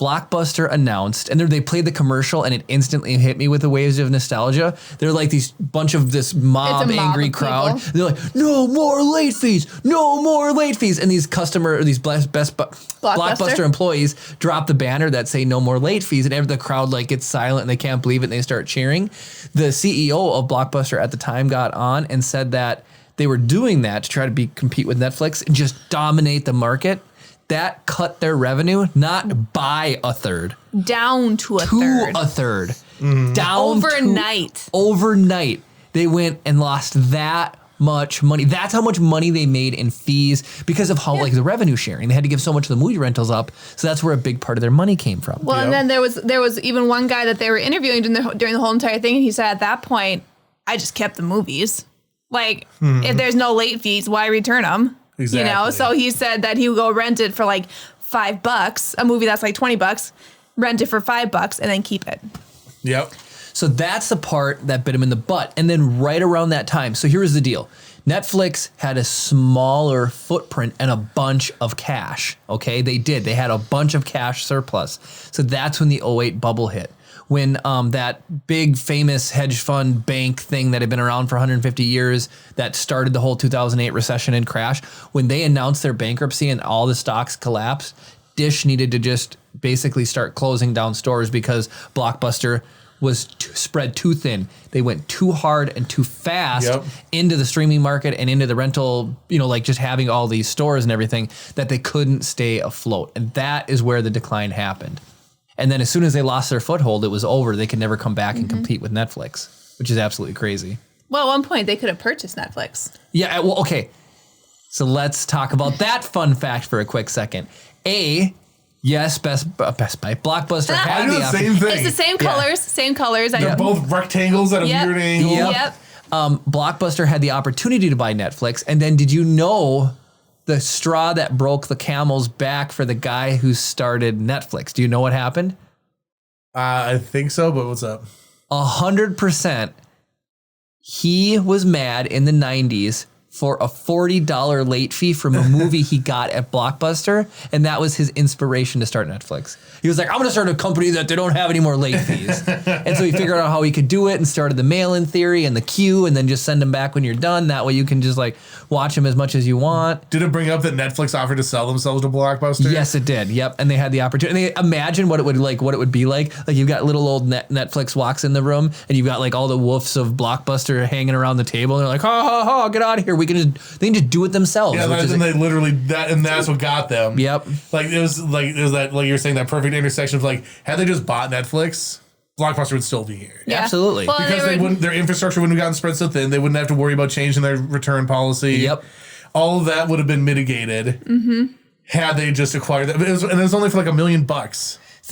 Blockbuster announced, and they played the commercial, and it instantly hit me with the waves of nostalgia. They're like this bunch of this angry crowd. They're like, no more late fees, no more late fees. And these Blockbuster employees drop the banner that say no more late fees, and the crowd like gets silent and they can't believe it and they start cheering. The CEO of Blockbuster at the time got on and said that they were doing that to try to compete with Netflix and just dominate the market. That cut their revenue not by a third. Down to a third. To a third. Mm-hmm. Down overnight. Overnight. They went and lost that much money. That's how much money they made in fees because of how like the revenue sharing. They had to give so much of the movie rentals up. So that's where a big part of their money came from. Well, and then there was even one guy that they were interviewing during the whole entire thing. And he said at that point, I just kept the movies. Like if there's no late fees, why return them? Exactly. You know, so he said that he would go rent it for like $5, a movie that's like $20, rent it for $5 and then keep it. Yep. So that's the part that bit him in the butt. And then right around that time, so here was the deal. Netflix had a smaller footprint and a bunch of cash. Okay, they did. They had a bunch of cash surplus. So that's when the 08 bubble hit. When that big famous hedge fund bank thing that had been around for 150 years that started the whole 2008 recession and crash, when they announced their bankruptcy and all the stocks collapsed, Dish needed to just basically start closing down stores because Blockbuster was spread too thin. They went too hard and too fast into the streaming market and into the rental, you know, like just having all these stores and everything that they couldn't stay afloat. And that is where the decline happened. And then as soon as they lost their foothold, it was over. They could never come back and compete with Netflix, which is absolutely crazy. Well, at one point they could have purchased Netflix. Yeah, well, okay. So let's talk about that fun fact for a quick second. Yes, Best Buy, Blockbuster had the same thing. It's the same colors, They're both rectangles at a weird angle. Yep. Blockbuster had the opportunity to buy Netflix, and then did you know the straw that broke the camel's back for the guy who started Netflix? Do you know what happened? I think so, but what's up? 100%. He was mad in the 90s for a $40 late fee from a movie he got at Blockbuster, and that was his inspiration to start Netflix. He was like, I'm going to start a company that they don't have any more late fees. And so he figured out how he could do it and started the mail-in theory and the queue, and then just send them back when you're done. That way you can just like watch them as much as you want. Did it bring up that Netflix offered to sell themselves to Blockbuster? Yes, it did. Yep. And they had the opportunity. And they imagine what it would be like. Like you've got little old Netflix walks in the room, and you've got like all the woofs of Blockbuster hanging around the table. And they're like, ha ha ha, get out of here. They can just do it themselves. Yeah, that's what got them. Yep. Like it was that, like you're saying, that perfect intersection of like, had they just bought Netflix, Blockbuster would still be here. Yeah. Absolutely. Well, because their infrastructure wouldn't have gotten spread so thin. They wouldn't have to worry about changing their return policy. Yep. All of that would have been mitigated. Mm-hmm. had they just acquired that. And it was only for like $1 million.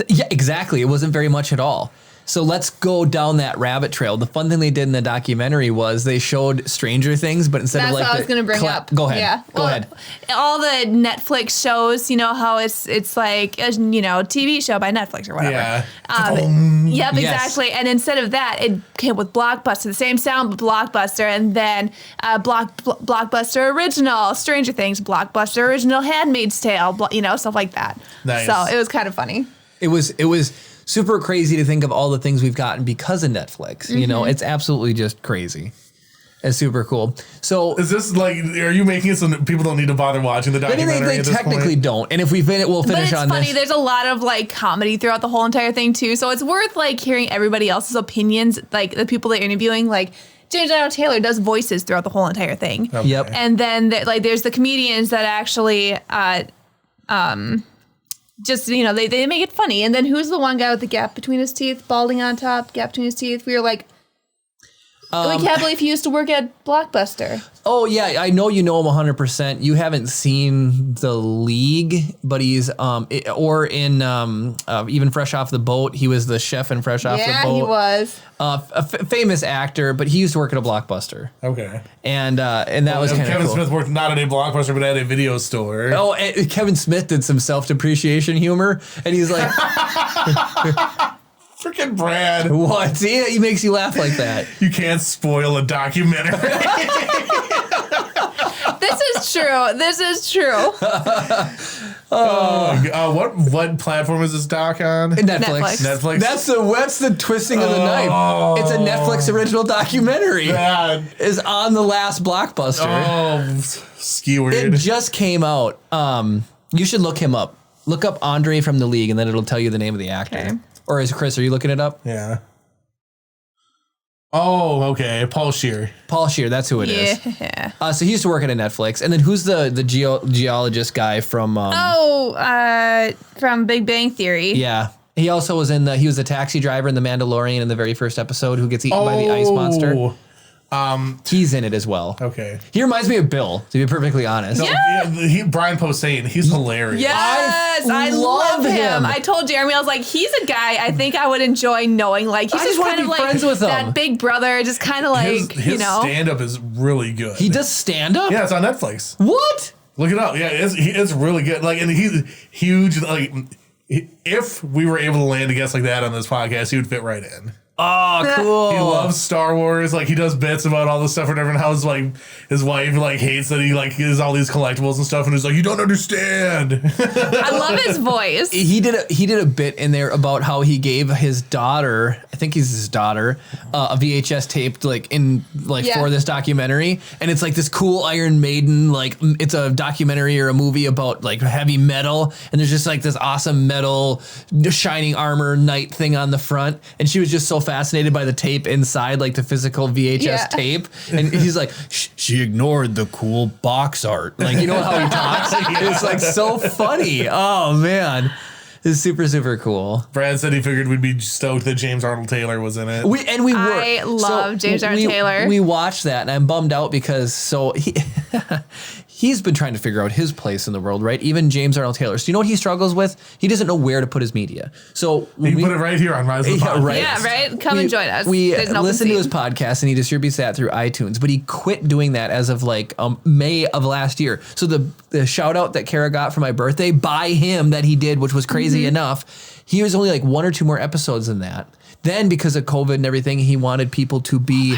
Yeah, exactly. It wasn't very much at all. So let's go down that rabbit trail. The fun thing they did in the documentary was they showed Stranger Things, but instead That's of like what I was going to bring up. Go ahead. Yeah. Go ahead. All the Netflix shows, you know, how it's like a, TV show by Netflix or whatever. Yeah. Yep, exactly. Yes. And instead of that, it came with Blockbuster, the same sound, but Blockbuster, and then Blockbuster Original, Stranger Things, Blockbuster Original, Handmaid's Tale, stuff like that. Nice. So it was kind of funny. It was super crazy to think of all the things we've gotten because of Netflix. Mm-hmm. It's absolutely just crazy. It's super cool. So is this like, are you making it so that people don't need to bother watching the documentary? They technically don't. And if we'll finish on this. But it's funny. There's a lot of like comedy throughout the whole entire thing too. So it's worth like hearing everybody else's opinions, like the people they're interviewing, like James Arnold Taylor does voices throughout the whole entire thing. Okay. Yep. And then there's the comedians that actually, just, they make it funny. And then who's the one guy with the gap between his teeth, balding on top, gap between his teeth? We were like, we can't believe he used to work at Blockbuster. Oh, yeah. I know you know him 100%. You haven't seen The League, but he's, even Fresh Off the Boat, he was the chef in Fresh Off the Boat. Yeah, he was. A famous actor, but he used to work at a Blockbuster. Okay. And that was kind of Kevin cool. Smith worked not at a Blockbuster, but at a video store. Oh, and Kevin Smith did some self-depreciation humor, and he's like... Freaking Brad. What? See, he makes you laugh like that. You can't spoil a documentary. This is true. What platform is this doc on? Netflix. That's the twisting of the knife. It's a Netflix original documentary. Bad. Is on the last Blockbuster. Oh, skewered. It just came out. You should look him up. Look up Andre from The League, and then it'll tell you the name of the actor. Okay. Or is Chris? Are you looking it up? Yeah. Oh, okay. Paul Scheer. That's who it is. Yeah. So he used to work at a Netflix. And then who's the geologist guy from... from Big Bang Theory. Yeah. He also was he was the taxi driver in The Mandalorian in the very first episode who gets eaten by the ice monster. He's in it as well. Okay. He reminds me of Bill, to be perfectly honest. Yeah. Brian Posehn, he's hilarious. Yes, I love him. I told Jeremy, I was like, he's a guy I think I would enjoy knowing. Like, he's just kind of like friends with that big brother, just kind of like, his stand-up is really good. He does stand-up? Yeah, it's on Netflix. What? Look it up. Yeah, it's really good. Like, and he's huge. Like, if we were able to land a guest like that on this podcast, he would fit right in. Oh, cool. He loves Star Wars. Like, he does bits about all this stuff or different. How his wife hates that he gives all these collectibles and stuff, and he's like, you don't understand. I love his voice. He did a bit in there about how he gave his daughter, I think he's his daughter, a VHS tape for this documentary, and it's like this cool Iron Maiden, it's a documentary or a movie about heavy metal, and there's just this awesome metal shining armor knight thing on the front, and she was just so fascinated by the tape inside, the physical VHS tape, and he's like, she ignored the cool box art, you know how he talks. It's so funny. Oh man, it's super, super cool. Brad said he figured we'd be stoked that James Arnold Taylor was in it. I love James Arnold Taylor. We watched that, and I'm bummed out because he's been trying to figure out his place in the world, right? Even James Arnold Taylor. So you know what he struggles with? He doesn't know where to put his media. So we put it right here on Rise of the Podcast. Right? Yeah, right? Come and join us. We listen to his podcast, and he distributes that through iTunes, but he quit doing that as of May of last year. So the shout out that Kara got for my birthday by him that he did, which was crazy enough, he was only 1 or 2 more episodes than that. Then because of COVID and everything, he wanted people to be,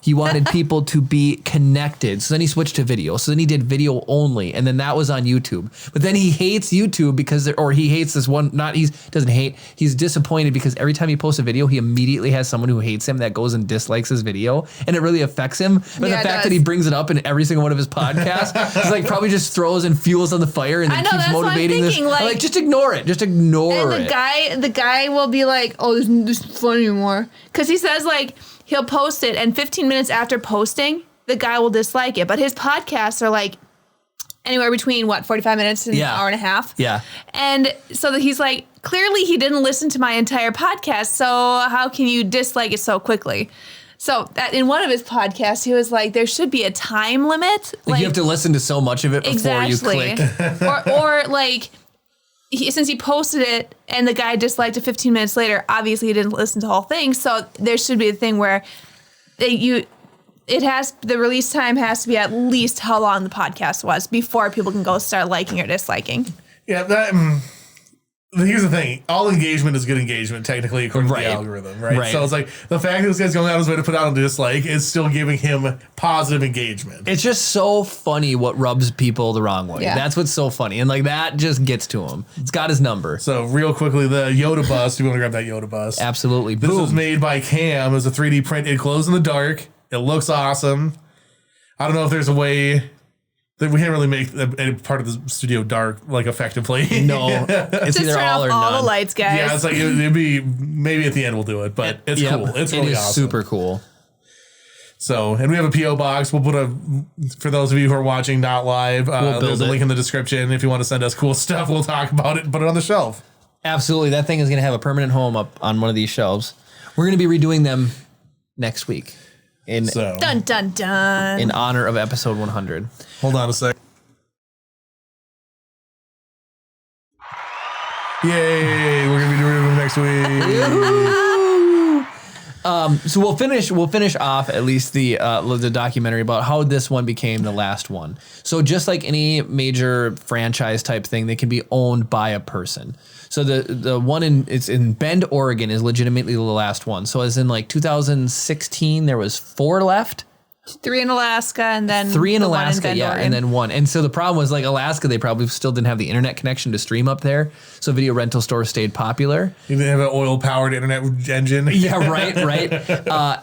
he wanted people to be connected. So then he switched to video. So then he did video only. And then that was on YouTube. But then he hates YouTube he hates this one, he's disappointed because every time he posts a video, he immediately has someone who hates him that goes and dislikes his video. And it really affects him. But the fact that he brings it up in every single one of his podcasts, he's probably just throws and fuels on the fire and then keeps motivating this. Just ignore it. Just ignore it. And the guy will be like, oh, this isn't fun anymore. Because he says he'll post it, and 15 minutes after posting, the guy will dislike it. But his podcasts are anywhere between 45 minutes and an hour and a half. Yeah. And so he's clearly he didn't listen to my entire podcast, so how can you dislike it so quickly? So that in one of his podcasts, he was like, there should be a time limit. Like you have to listen to so much of it before you click. or like, since he posted it and the guy disliked it 15 minutes later, obviously he didn't listen to the whole thing. So there should be a thing where the release time has to be at least how long the podcast was before people can go start liking or disliking. Yeah, here's the thing. All engagement is good engagement, technically, according to the algorithm, right? So it's like the fact that this guy's going out of his way to put out a dislike is still giving him positive engagement. It's just so funny what rubs people the wrong way. Yeah. That's what's so funny. And like that just gets to him. It's got his number. So real quickly, the Yoda bus. Do you want to grab that Yoda bus? Absolutely. This was made by Cam. It was a 3D print. It glows in the dark. It looks awesome. I don't know if there's a way... We can't really make any part of the studio dark, like, effectively. No. It's just either turn all off or all none. the lights, guys. Yeah, it's like, it'd be, maybe at the end we'll do it, but it's cool. It's really awesome. Super cool. So, and we have a P.O. box. We'll put for those of you who are watching not live, there's a link in the description. If you want to send us cool stuff, we'll talk about it and put it on the shelf. Absolutely. That thing is going to have a permanent home up on one of these shelves. We're going to be redoing them next week. Dun, dun, dun. In honor of episode 100. Hold on a sec. Yay! We're gonna be doing them next week. So we'll finish off at least the documentary about how this one became the last one. So just like any major franchise type thing, they can be owned by a person. So the one it's in Bend, Oregon is legitimately the last one. So as in like 2016, there was 4 left. 3 in Alaska and then 3 in Alaska, Oregon. and then 1. And so the problem was like Alaska, they probably still didn't have the internet connection to stream up there. So video rental stores stayed popular. You didn't have an oil powered internet engine. Yeah, right.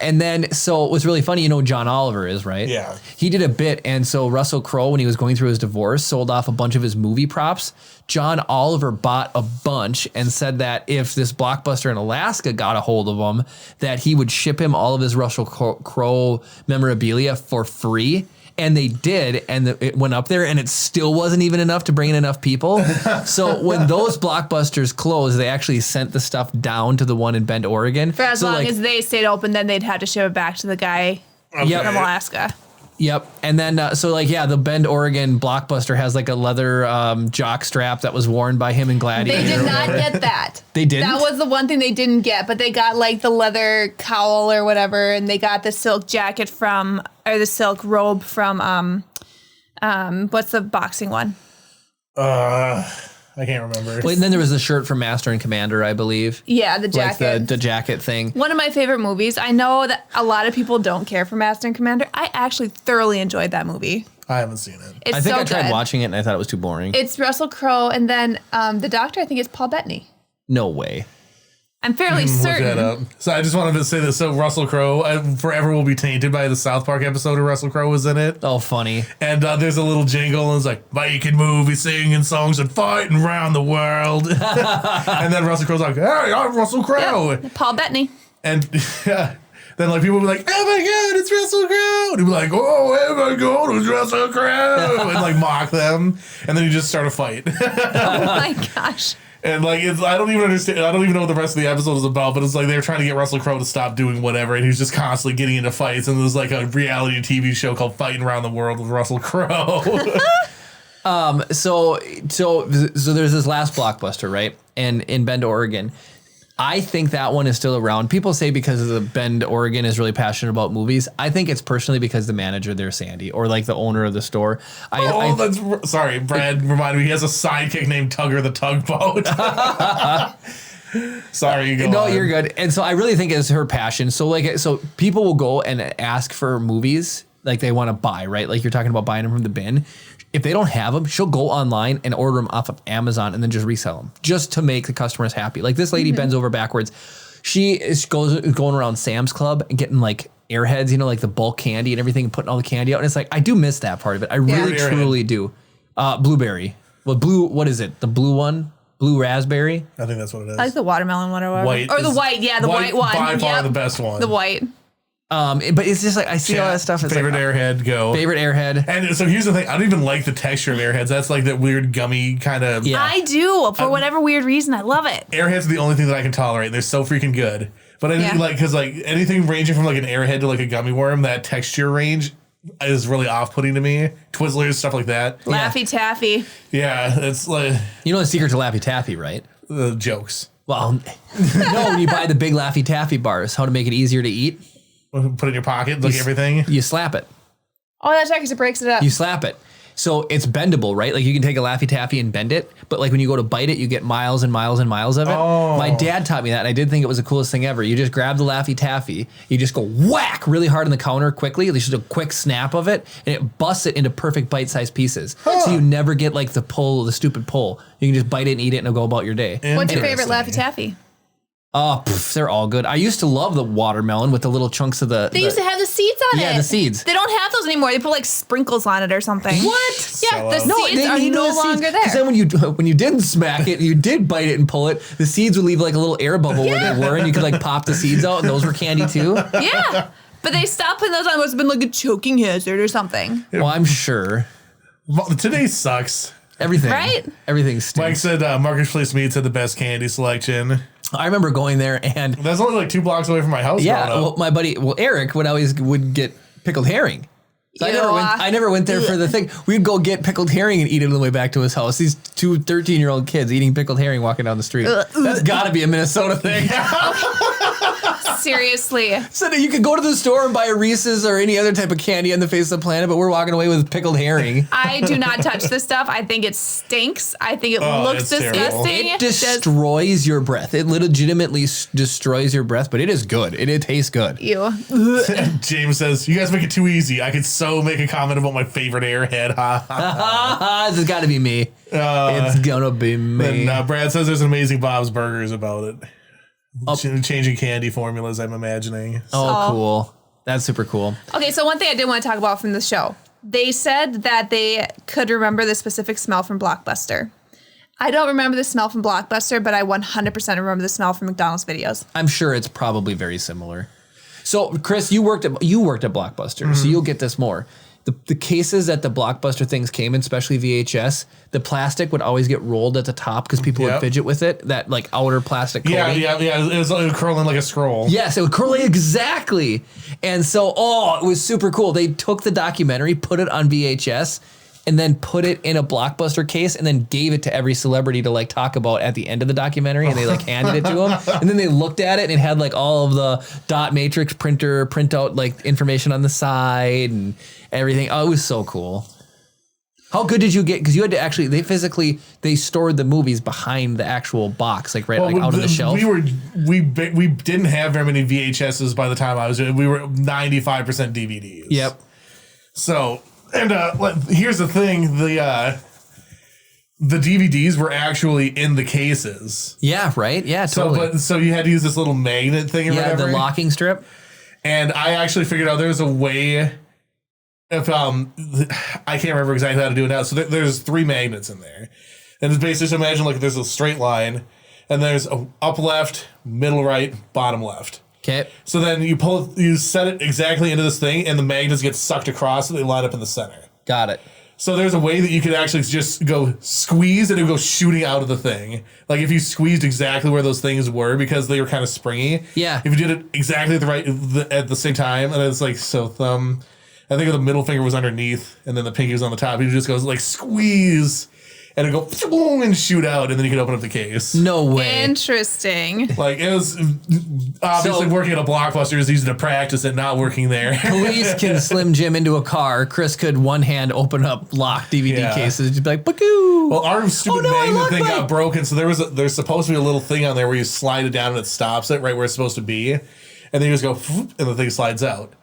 And then so what's really funny, you know who John Oliver is, right? Yeah. He did a bit, and so Russell Crowe, when he was going through his divorce, sold off a bunch of his movie props. John Oliver bought a bunch and said that if this Blockbuster in Alaska got a hold of him, that he would ship him all of his Russell Crowe memorabilia for free. And they did, and it went up there, and it still wasn't even enough to bring in enough people. So when those Blockbusters closed, they actually sent the stuff down to the one in Bend, Oregon. For as long as they stayed open, then they'd have to ship it back to the guy from Alaska. Yep. And then, the Bend, Oregon Blockbuster has like a leather jock strap that was worn by him in Gladiator. They did not get that. They didn't? That was the one thing they didn't get, but they got like the leather cowl or whatever, and they got the silk jacket or the silk robe from, what's the boxing one? I can't remember. Wait, and then there was the shirt from Master and Commander, I believe. Yeah, the jacket. Like the jacket thing. One of my favorite movies. I know that a lot of people don't care for Master and Commander. I actually thoroughly enjoyed that movie. I haven't seen it. It's I think so I tried good. watching it and I thought it was too boring. It's Russell Crowe, and then the doctor, I think, is Paul Bettany. No way. I'm fairly certain. Look that up. So I just wanted to say this. So Russell Crowe forever will be tainted by the South Park episode where Russell Crowe was in it. Oh, funny. And there's a little jingle, and it's like, making movies, singing songs, and fighting around the world. And then Russell Crowe's like, hey, I'm Russell Crowe. Yep. Paul Bettany. And then like people will be like, oh my God, it's Russell Crowe. And he'll be like, oh my God, it's Russell Crowe. And like mock them. And then you just start a fight. Oh my gosh. And like, I don't even understand. I don't even know what the rest of the episode is about. But it's like they're trying to get Russell Crowe to stop doing whatever, and he's just constantly getting into fights. And there's like a reality TV show called Fighting Around the World with Russell Crowe. So there's this last Blockbuster, right? And in Bend, Oregon. I think that one is still around. People say because of the Bend, Oregon is really passionate about movies. I think it's personally because the manager there, Sandy, or like the owner of the store. Sorry, Brad reminded me. He has a sidekick named Tugger the Tugboat. Sorry, you go No, on. you're good. And so I really think it's her passion. So people will go and ask for movies like they want to buy, right? Like you're talking about buying them from the bin. If they don't have them, she'll go online and order them off of Amazon and then just resell them just to make the customers happy. Like this lady bends over backwards. She is going around Sam's Club and getting like Airheads, you know, like the bulk candy and everything, and putting all the candy out. And it's like, I do miss that part of it. I really, truly do. Blueberry. Well, what is it? The blue one? Blue raspberry? I think that's what it is. I like the watermelon one or whatever. White or the white, the white one. By far the best one. The white. But it's just like, I see all that stuff. It's favorite like, Airhead, go. Favorite Airhead. And so here's the thing. I don't even like the texture of Airheads. That's like that weird gummy kind of. Yeah. I do. For whatever weird reason, I love it. Airheads are the only thing that I can tolerate. They're so freaking good. But I didn't because anything ranging from like an airhead to like a gummy worm, that texture range is really off-putting to me. Twizzlers, stuff like that. Laffy Taffy. Yeah, it's like the secret to Laffy Taffy, right? Jokes. Well, no, when you buy the big Laffy Taffy bars, how to make it easier to eat? Put it in your pocket, like everything. You slap it. Oh, that's right, because it breaks it up. You slap it. So it's bendable, right? Like you can take a Laffy Taffy and bend it, but like when you go to bite it, you get miles and miles and miles of it. Oh. My dad taught me that, and I did think it was the coolest thing ever. You just grab the Laffy Taffy, you just go whack really hard on the counter quickly, just a quick snap of it, and it busts it into perfect bite-sized pieces. So you never get like the stupid pull. You can just bite it and eat it and go about your day. What's your favorite Laffy Taffy? Oh, they're all good. I used to love the watermelon with the little chunks of the... They used to have the seeds on it. Yeah, the seeds. They don't have those anymore. They put like sprinkles on it or something. What? Yeah, the seeds are no longer there. Because then when you did smack it, you did bite it and pull it, the seeds would leave like a little air bubble where they were, and you could like pop the seeds out, and those were candy too. Yeah, but they stopped putting those on. It must have been like a choking hazard or something. Well, I'm sure. Today sucks. Everything. Right? Everything stinks. Mike said Marketplace Meats had the best candy selection. I remember going there and... That's only like 2 blocks away from my house. Yeah, well, my buddy, Eric would get pickled herring. So I never went there for the thing. We'd go get pickled herring and eat it on the way back to his house. These 2 13-year-old kids eating pickled herring walking down the street. That's got to be a Minnesota thing. Seriously. So you could go to the store and buy a Reese's or any other type of candy on the face of the planet, but we're walking away with pickled herring. I do not touch this stuff. I think it stinks. I think it looks disgusting. It destroys your breath. It legitimately destroys your breath, but it is good. It tastes good. Ew. James says, you guys make it too easy. I could so make a comment about my favorite airhead. This has got to be me. It's gonna be me. And Brad says there's an amazing Bob's Burgers about it. Changing candy formulas, I'm imagining. Oh, cool. That's super cool. Okay, so one thing I did want to talk about from the show. They said that they could remember the specific smell from Blockbuster. I don't remember the smell from Blockbuster, but I 100% remember the smell from McDonald's videos. I'm sure it's probably very similar. So, Chris, you worked at Blockbuster, so you'll get this more. The cases that the Blockbuster things came in, especially VHS, the plastic would always get rolled at the top because people would fidget with it. That like outer plastic coating. Yeah. It would curl in like a scroll. Yes, it would curl exactly. And so, it was super cool. They took the documentary, put it on VHS, and then put it in a Blockbuster case and then gave it to every celebrity to like talk about at the end of the documentary, and they like handed it to them. And then they looked at it and it had like all of the dot matrix printout like information on the side and everything. Oh, it was so cool. How good did you get? Because you had to actually, they stored the movies behind the actual box, like out on the shelf. We didn't have very many VHSs by the time I was doing it. We were 95% DVDs. Yep. So, and here's the thing, the DVDs were actually in the cases. Yeah, right? Yeah, totally. So you had to use this little magnet thing or whatever. The locking strip. And I actually figured out there's a way, if I can't remember exactly how to do it now. So there's 3 magnets in there. And it's basically, so imagine like there's a straight line, and there's a up left, middle right, bottom left. Okay. So then you set it exactly into this thing, and the magnets get sucked across, and they line up in the center. Got it. So there's a way that you could actually just go squeeze, and it would go shooting out of the thing. Like if you squeezed exactly where those things were, because they were kind of springy. Yeah. If you did it exactly at the same time, and it's like I think the middle finger was underneath, and then the pinky was on the top. You just goes like squeeze, and it go boom and shoot out, and then you can open up the case. No way. Interesting. Like it was obviously working at a Blockbuster is easy to practice it, not working there. Police can Slim Jim into a car. Chris could one hand open up locked DVD cases. Just be like, "Bakoo!" Well, our stupid magnet thing got broken, so there's supposed to be a little thing on there where you slide it down and it stops it right where it's supposed to be, and then you just go, and the thing slides out.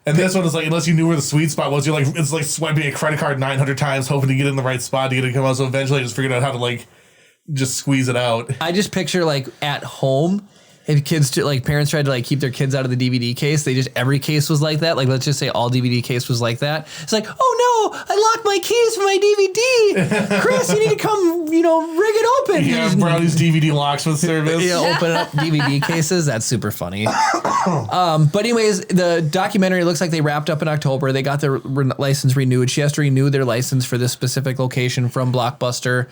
And this one is like, unless you knew where the sweet spot was, it's like swiping a credit card 900 times, hoping to get in the right spot to get it to come out. So eventually I just figured out how to like just squeeze it out. I just picture like at home, if parents tried to like keep their kids out of the DVD case, every case was like that. Like, let's just say all DVD case was like that. It's like, oh no, I locked my keys for my DVD. Chris, you need to come, rig it open. Yeah, Brownie's DVD locksmith service. Open up DVD cases. That's super funny. But anyways, the documentary looks like they wrapped up in October. They got their license renewed. She has to renew their license for this specific location from Blockbuster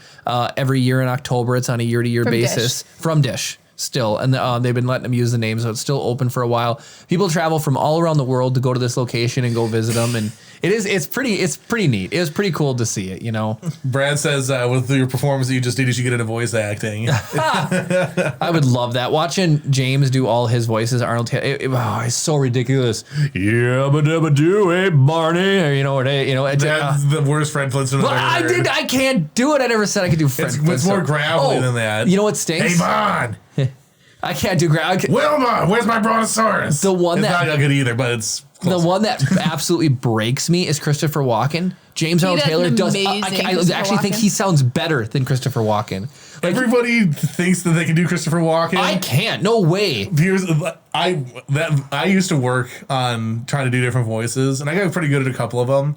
every year in October. It's on a year-to-year basis. From Dish. still, and they've been letting them use the name, so it's still open for a while. People travel from all around the world to go to this location and go visit them, and it's pretty neat. It was pretty cool to see it, you know. Brad says with your performance that you just did, you should get into voice acting. I would love that. Watching James do all his voices, Arnold Taylor, it's so ridiculous. Yeah, but do it, Barney, or That's the worst Fred Flintstone I've ever heard. I can't do it. I never said I could do Fred Flintstone. It's more gravelly than that. You know what stinks? Hey, Vaughn. I can't do Wilma, where's my brontosaurus? The one it's that not good either, but it's close. The one that absolutely breaks me is Christopher Walken. James Arnold Taylor does. I actually think he sounds better than Christopher Walken. Like, everybody thinks that they can do Christopher Walken. I can't. No way. I used to work on trying to do different voices, and I got pretty good at a couple of them.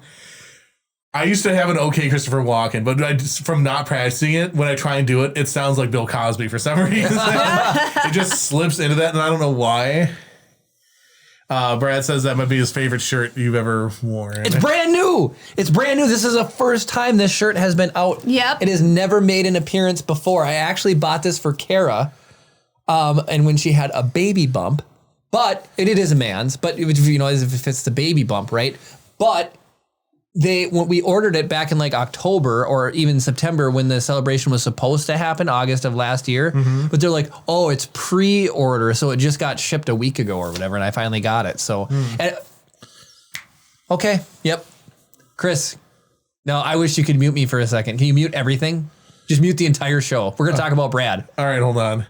I used to have an okay Christopher Walken, but from not practicing it, when I try and do it, it sounds like Bill Cosby for some reason. It just slips into that, and I don't know why. Brad says that might be his favorite shirt you've ever worn. It's brand new. It's brand new. This is the first time this shirt has been out. Yep. It has never made an appearance before. I actually bought this for Kara, and when she had a baby bump, but it is a man's, but if it's the baby bump, right? But when we ordered it back in like October or even September when the celebration was supposed to happen, August of last year, but they're like, oh, it's pre-order, so it just got shipped a week ago or whatever, and I finally got it. So, okay, yep. Chris, no, I wish you could mute me for a second. Can you mute everything? Just mute the entire show. We're gonna talk about Brad. All right, hold on.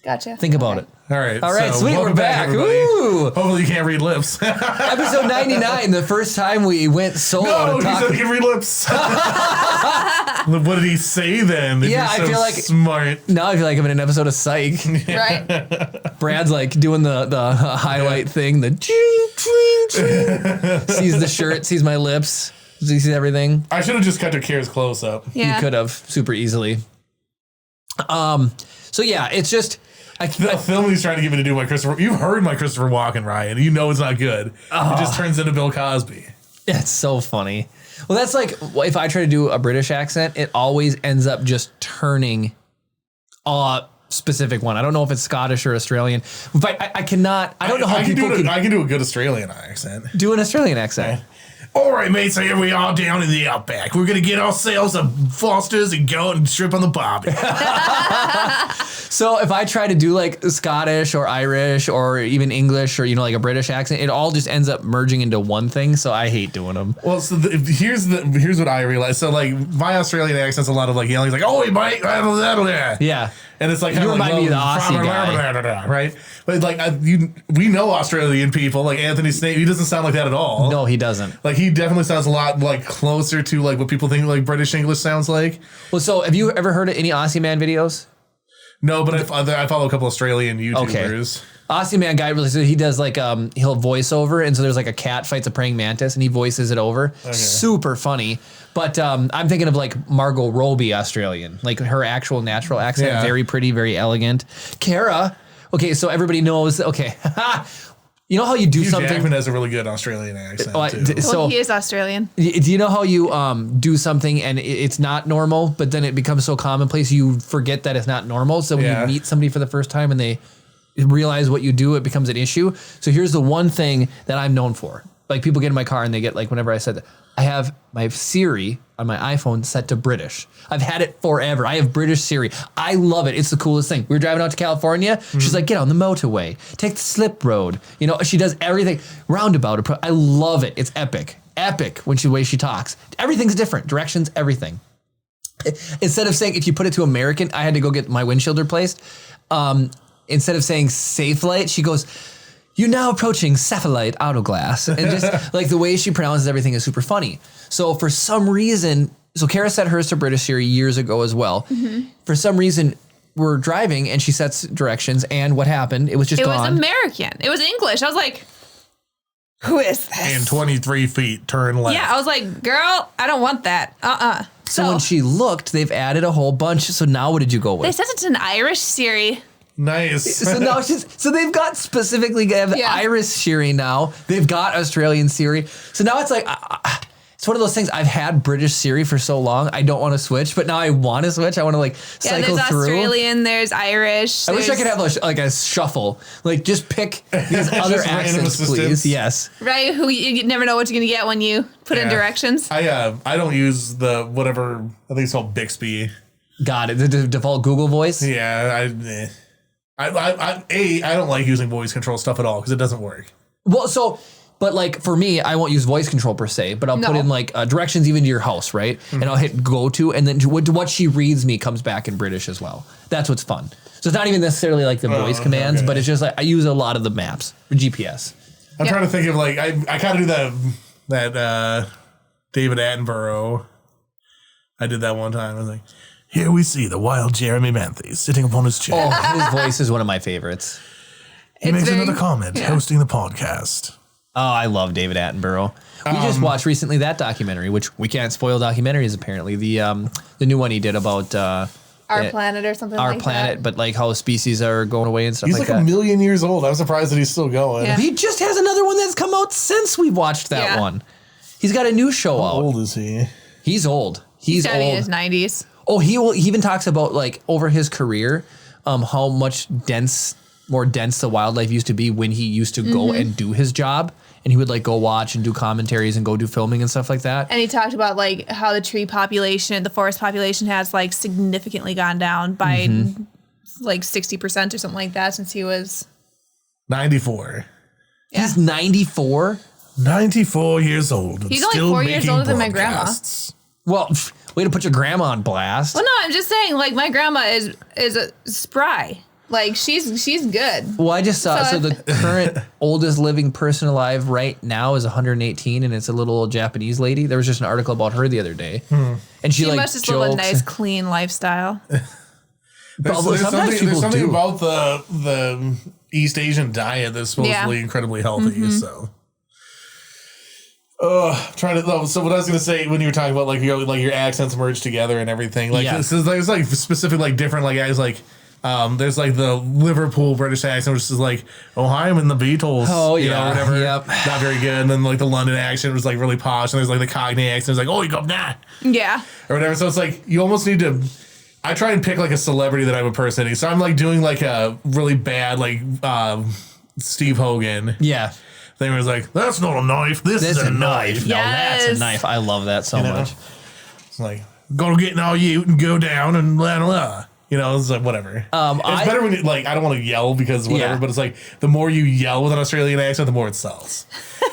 Gotcha. Think about it. All right, so sweet. We're back. Ooh. Hopefully you can't read lips. Episode 99, the first time we went solo. No, he said he can read lips. What did he say then? Yeah, I feel like smart. Now I feel like I'm in an episode of Psych. Right. Brad's like doing the highlight thing, the ching, ching, ching. Sees the shirt, sees my lips, sees everything. I should have just cut to Kira's close up. Yeah. You could have super easily. So yeah, it's just the film he's trying to get me to do my Christopher. You've heard my Christopher Walken, Ryan. You know it's not good. It just turns into Bill Cosby. It's so funny. Well, that's like if I try to do a British accent, it always ends up just turning a specific one. I don't know if it's Scottish or Australian, but I cannot. I don't know how I people can do a good Australian accent. Do an Australian accent. Okay. All right, mate, so here we are down in the outback. We're going to get ourselves a Foster's and go out and strip on the barbie. So if I try to do like Scottish or Irish or even English or, like a British accent, it all just ends up merging into one thing. So I hate doing them. Well, so here's what I realized. So like my Australian accent's a lot of like yelling, like, oh, mate, yeah. And it's like, you remind me of the Aussie guy. Right? But like, we know Australian people, like Anthony Snape, he doesn't sound like that at all. No, he doesn't. Like, he definitely sounds a lot like closer to like what people think like British English sounds like. Well, so have you ever heard of any Aussie Man videos? No, but I follow a couple Australian YouTubers. Okay. Aussie Man guy really, so he does like he'll voice over, and so there's like a cat fights a praying mantis, and he voices it over. Okay. Super funny. But I'm thinking of like Margot Robbie Australian, like her actual natural accent, very pretty, very elegant. Kara, okay, so everybody knows. Okay, you know how you do Hugh something. Jackman has a really good Australian accent too. So he is Australian. Do you know how you do something and it's not normal, but then it becomes so commonplace you forget that it's not normal. So when you meet somebody for the first time and they realize what you do, it becomes an issue. So here's the one thing that I'm known for. Like people get in my car and they get like, whenever I said that, I have my Siri on my iPhone set to British. I've had it forever. I have British Siri. I love it. It's the coolest thing. We were driving out to California. She's like, get on the motorway. Take the slip road. She does everything. Roundabout. I love it. It's epic. Epic when the way she talks. Everything's different. Directions, everything. Instead of saying, if you put it to American, I had to go get my windshield replaced. Instead of saying safe light, she goes, you're now approaching Sapphire Auto Glass. And just like the way she pronounces everything is super funny. So for some reason, Kara set hers to British Siri years ago as well. Mm-hmm. For some reason, we're driving and she sets directions. And what happened? It was just gone. It was American. It was English. I was like, who is this? And 23 feet, turn left. Yeah, I was like, girl, I don't want that. So when she looked, they've added a whole bunch. So now what did you go with? They said it's an Irish Siri. Nice. So now so they've got specifically Irish Siri now. They've got Australian Siri. So now it's like it's one of those things. I've had British Siri for so long. I don't want to switch, but now I want to switch. I want to like cycle there's through. Australian, there's Irish. I wish I could have a shuffle. Like just pick these other accents, please. Yes. Right? Who you never know what you're gonna get when you put in directions. I don't use the whatever I think it's called Bixby. Got it. The default Google voice. Yeah. I don't like using voice control stuff at all because it doesn't work. Well, but like for me, I won't use voice control per se, but I'll put in like directions even to your house, right? And I'll hit go to, and then what she reads me comes back in British as well. That's what's fun. So it's not even necessarily like the voice commands, but it's just like I use a lot of the maps for GPS. I'm trying to think of like I kind of do that David Attenborough. I did that one time. I was like, here we see the wild Jeremy Manthe sitting upon his chair. Oh, his voice is one of my favorites. He makes another comment hosting the podcast. Oh, I love David Attenborough. We just watched recently that documentary, which we can't spoil documentaries apparently. The new one he did about Our Planet or something Our like Planet, that. but like how species are going away and stuff He's like like that. a million years old. I'm surprised that he's still going. Yeah. He just has another one that's come out since we watched that one. He's got a new show out. How old is he? He's old. He's gotta be in old. his 90s. Oh, he even talks about like over his career, how much more dense the wildlife used to be when he used to go and do his job. And he would like go watch and do commentaries and go do filming and stuff like that. And he talked about like how the tree population, the forest population has like significantly gone down by like 60% or something like that since he was 94. He's 94. 94 years old. He's only 4 years older than my grandma. Well, way to put your grandma on blast. Well, no, I'm just saying like my grandma is a spry. Like she's good. Well, I just saw so the current oldest living person alive right now is 118, and it's a little old Japanese lady. There was just an article about her the other day, and she like must just live a jokes. nice, clean lifestyle. There's something about the East Asian diet that's supposedly incredibly healthy. So, trying to. So what I was gonna say when you were talking about like your accents merged together and everything, like this is like it's like specific like different like guys like. There's like the Liverpool British accent, which is like, "Oh, hi, I'm in the Beatles." Oh, you yeah, know, whatever. yep. Not very good. And then like the London accent was like really posh, and there's like the Cockney accent, it's like, "Oh, you go nah," Yeah. or whatever. So it's like you almost need to. I try and pick like a celebrity that I'm impersonating. So I'm like doing like a really bad like Steve Hogan. Yeah. Thing was like, "That's not a knife. This is a knife." No, that's a Yes. knife. I love that so much. It's like, "Go get all you and go down and blah blah." You know, it's like whatever. It's better when you, like I don't want to yell because whatever, but it's like the more you yell with an Australian accent, the more it sells.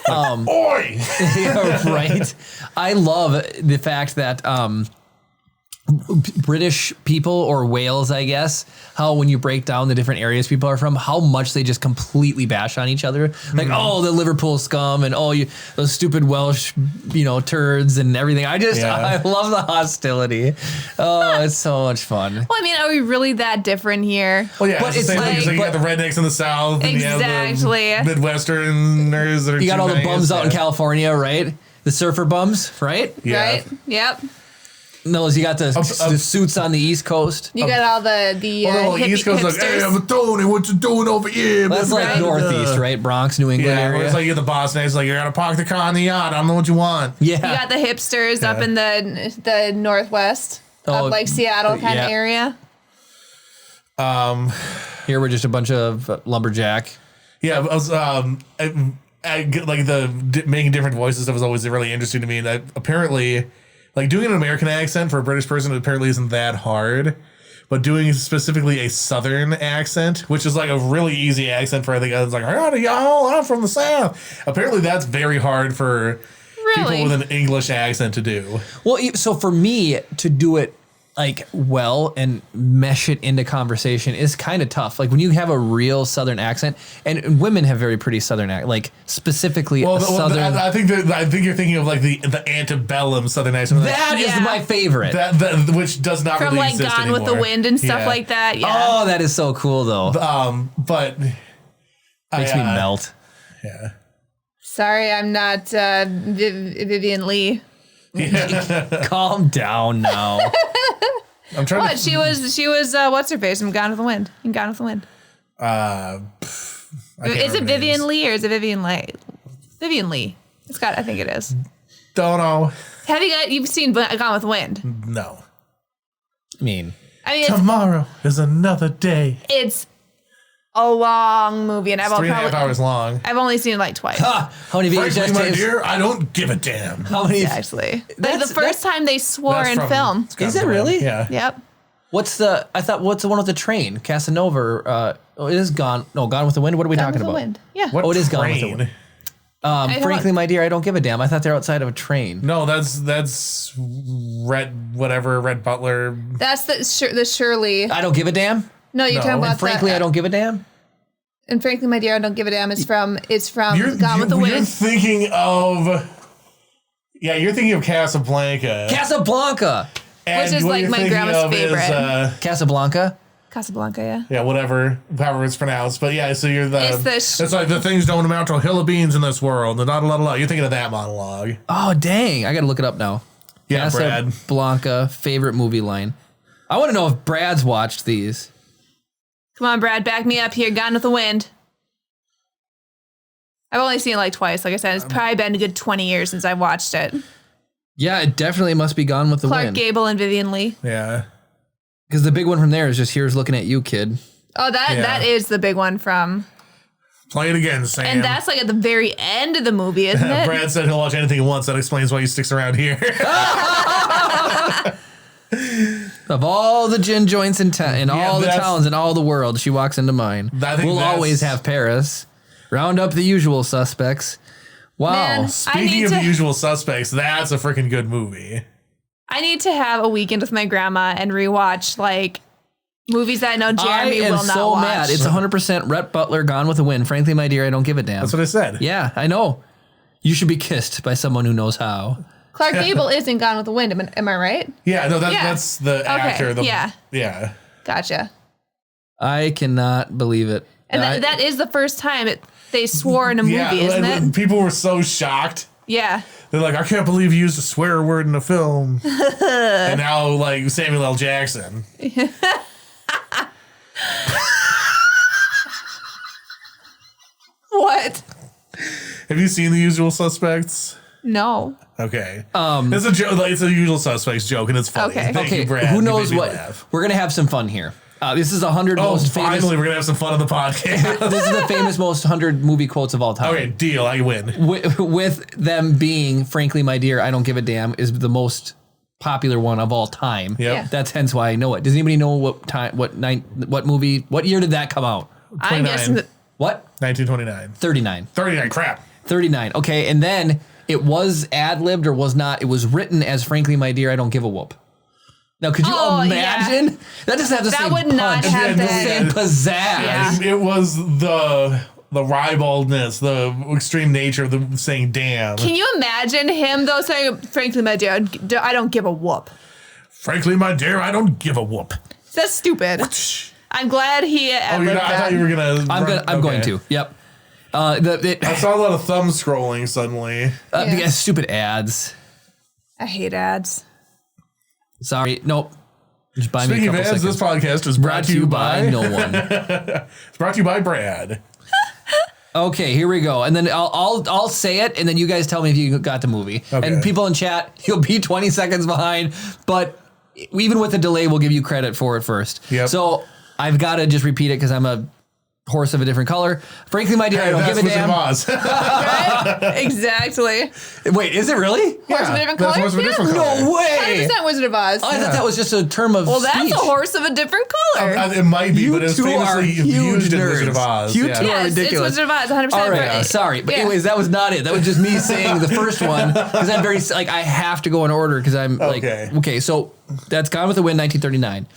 Like, oi! Yeah, right. I love the fact that British people or Wales, I guess, how when you break down the different areas people are from, how much they just completely bash on each other. Like, oh, the Liverpool scum and those stupid Welsh, turds and everything. I love the hostility. Oh, it's so much fun. Well, I mean, are we really that different here? Well, yeah, But it's the same thing. It's like you got the rednecks in the south, and Exactly. you have the Midwesterners that are You got all the too bums nice. out in California, right? The surfer bums, right? Yeah. Right? Yep. No, you got the suits on the East Coast. You got all the Well, the East Coast like, "Hey, I'm a Tony. What you doing over here?" That's like Right. Northeast, right? Bronx, New England Yeah, area. where it's like you get the boss next, like you gotta park the car in the yard. I don't know what you want. Yeah. You got the hipsters up in the Northwest, up like Seattle kind of area. Here we're just a bunch of lumberjack. Yeah, I was I get, like making different voices that was always really interesting to me. And apparently, like doing an American accent for a British person apparently isn't that hard. But doing specifically a Southern accent, which is like a really easy accent for I think I was like, "Howdy y'all, I'm from the South." Apparently, that's very hard for people with an English accent to do. Well, so for me to do it like well and mesh it into conversation is kind of tough. Like when you have a real Southern accent, and women have very pretty Southern accent, like specifically Southern. I think you're thinking of like the antebellum Southern accent. That is my favorite. That which does not From really like exist Gone anymore. with the Wind and stuff like that. Yeah. Oh, that is so cool though. But Makes me melt. Yeah. Sorry, I'm not Vivian Lee. Calm down now. I'm trying What? She was what's her face from Gone with the Wind. In Gone with the Wind. Is it Vivian Lee or is it Vivian Leigh? Vivian Lee. I think it is. Don't know. You've seen Gone with the Wind? No. I mean, tomorrow is another day. It's a long movie, and I've 3.5 hours long. I've only seen it like twice. how many VHS Frankly, my tapes? dear, I don't give a damn. How many? Actually, like the first time they swore in film. Is it really? Yeah. Yep. What's the one with the train? Casanova. It is Gone. No, Gone with the Wind. What are we talking about? Wind. Yeah. What it is Gone with the train? Wind. Frankly, my dear, I don't give a damn. I thought they're outside of a train. No, that's Red Butler. That's the Shirley. I don't give a damn. No, you're talking about Frankly, I don't give a damn. And Frankly, my dear, I don't give a damn. It's from Gone with the Wind. You're thinking of Casablanca. Casablanca. Which is like my grandma's favorite. Casablanca. Casablanca, yeah. Yeah, however it's pronounced. But yeah, so you're it's like the things don't amount to a hill of beans in this world. They're not a lot. You're thinking of that monologue. Oh, dang. I got to look it up now. Yeah, Casablanca, favorite movie line. I want to know if Brad's watched these. Come on, Brad, back me up here. Gone with the Wind. I've only seen it like twice. Like I said, it's probably been a good 20 years since I've watched it. Yeah, it definitely must be Gone with the Wind. Clark Gable and Vivian Lee. Yeah. Because the big one from there is just Here's Looking at You, Kid. Oh, that is the big one from... Play it again, Sam. And that's like at the very end of the movie, isn't it? Brad said he'll watch anything once. That explains why he sticks around here. Of all the gin joints in all the towns in all the world, she walks into mine. We'll always have Paris. Round up the usual suspects. Wow. Man, Speaking of the usual suspects, that's a freaking good movie. I need to have a weekend with my grandma and rewatch like movies that I know Jeremy will not watch. I am so mad. It's 100% Rhett Butler, Gone with the Wind. Frankly, my dear, I don't give a damn. That's what I said. Yeah, I know. You should be kissed by someone who knows how. Clark Gable isn't Gone with the Wind. Am I right? Yeah, no, that's the actor. Yeah. Gotcha. I cannot believe it. And that is the first time they swore in a movie, isn't it? People were so shocked. Yeah. They're like, I can't believe you used a swear word in a film. And now, like, Samuel L. Jackson. What? Have you seen The Usual Suspects? No. Okay. It's a joke. Like, it's a Usual Suspects joke, and it's funny. Okay. Thank you, Brad. Who knows what? We're gonna have some fun here. This is 100 most famous. Finally, we're gonna have some fun on the podcast. This is the famous most 100 movie quotes of all time. Okay, deal. I win. With them being, frankly, my dear, I don't give a damn, is the most popular one of all time. Yep. Yeah. That's hence why I know it. Does anybody know what movie? What year did that come out? 29. I'm guessing that. What? 1929. 39. 39. Crap. 39. Okay, and then it was ad-libbed or was not. It was written as, frankly, my dear, I don't give a whoop. Now, could you imagine? Yeah. That doesn't have the same would not punch. have the same pizzazz. Yeah. It was the ribaldness, the extreme nature of the saying damn. Can you imagine him, though, saying, frankly, my dear, I don't give a whoop? Frankly, my dear, I don't give a whoop. That's stupid. I'm glad he I thought you were going to. I'm going to. Yep. I saw a lot of thumb scrolling suddenly. Stupid ads. I hate ads. Sorry. Nope. Just buy Speaking me a of couple ads, seconds. this podcast is brought to you by no one. It's brought to you by Brad. Okay, here we go. And then I'll say it, and then you guys tell me if you got the movie. Okay. And people in chat, you'll be 20 seconds behind, but even with the delay, we'll give you credit for it first. Yep. So I've got to just repeat it because I'm a horse of a different color. Frankly, my dear, I don't give a damn. Right? Exactly. Wait, is it really? Horse of a different color? Horse of a different color. No way. 100% Wizard of Oz. I thought that was just a term of Well, speech. that's a horse of a different color. It might be, but it was two are famously huge used in nerds. Wizard of Oz. You yeah. two are Yes, ridiculous. it's Wizard of Oz, 100%. All right, sorry. But anyways, that was not it. That was just me saying the first one because I'm very, I have to go in order because I'm okay, so that's Gone with the Wind, 1939.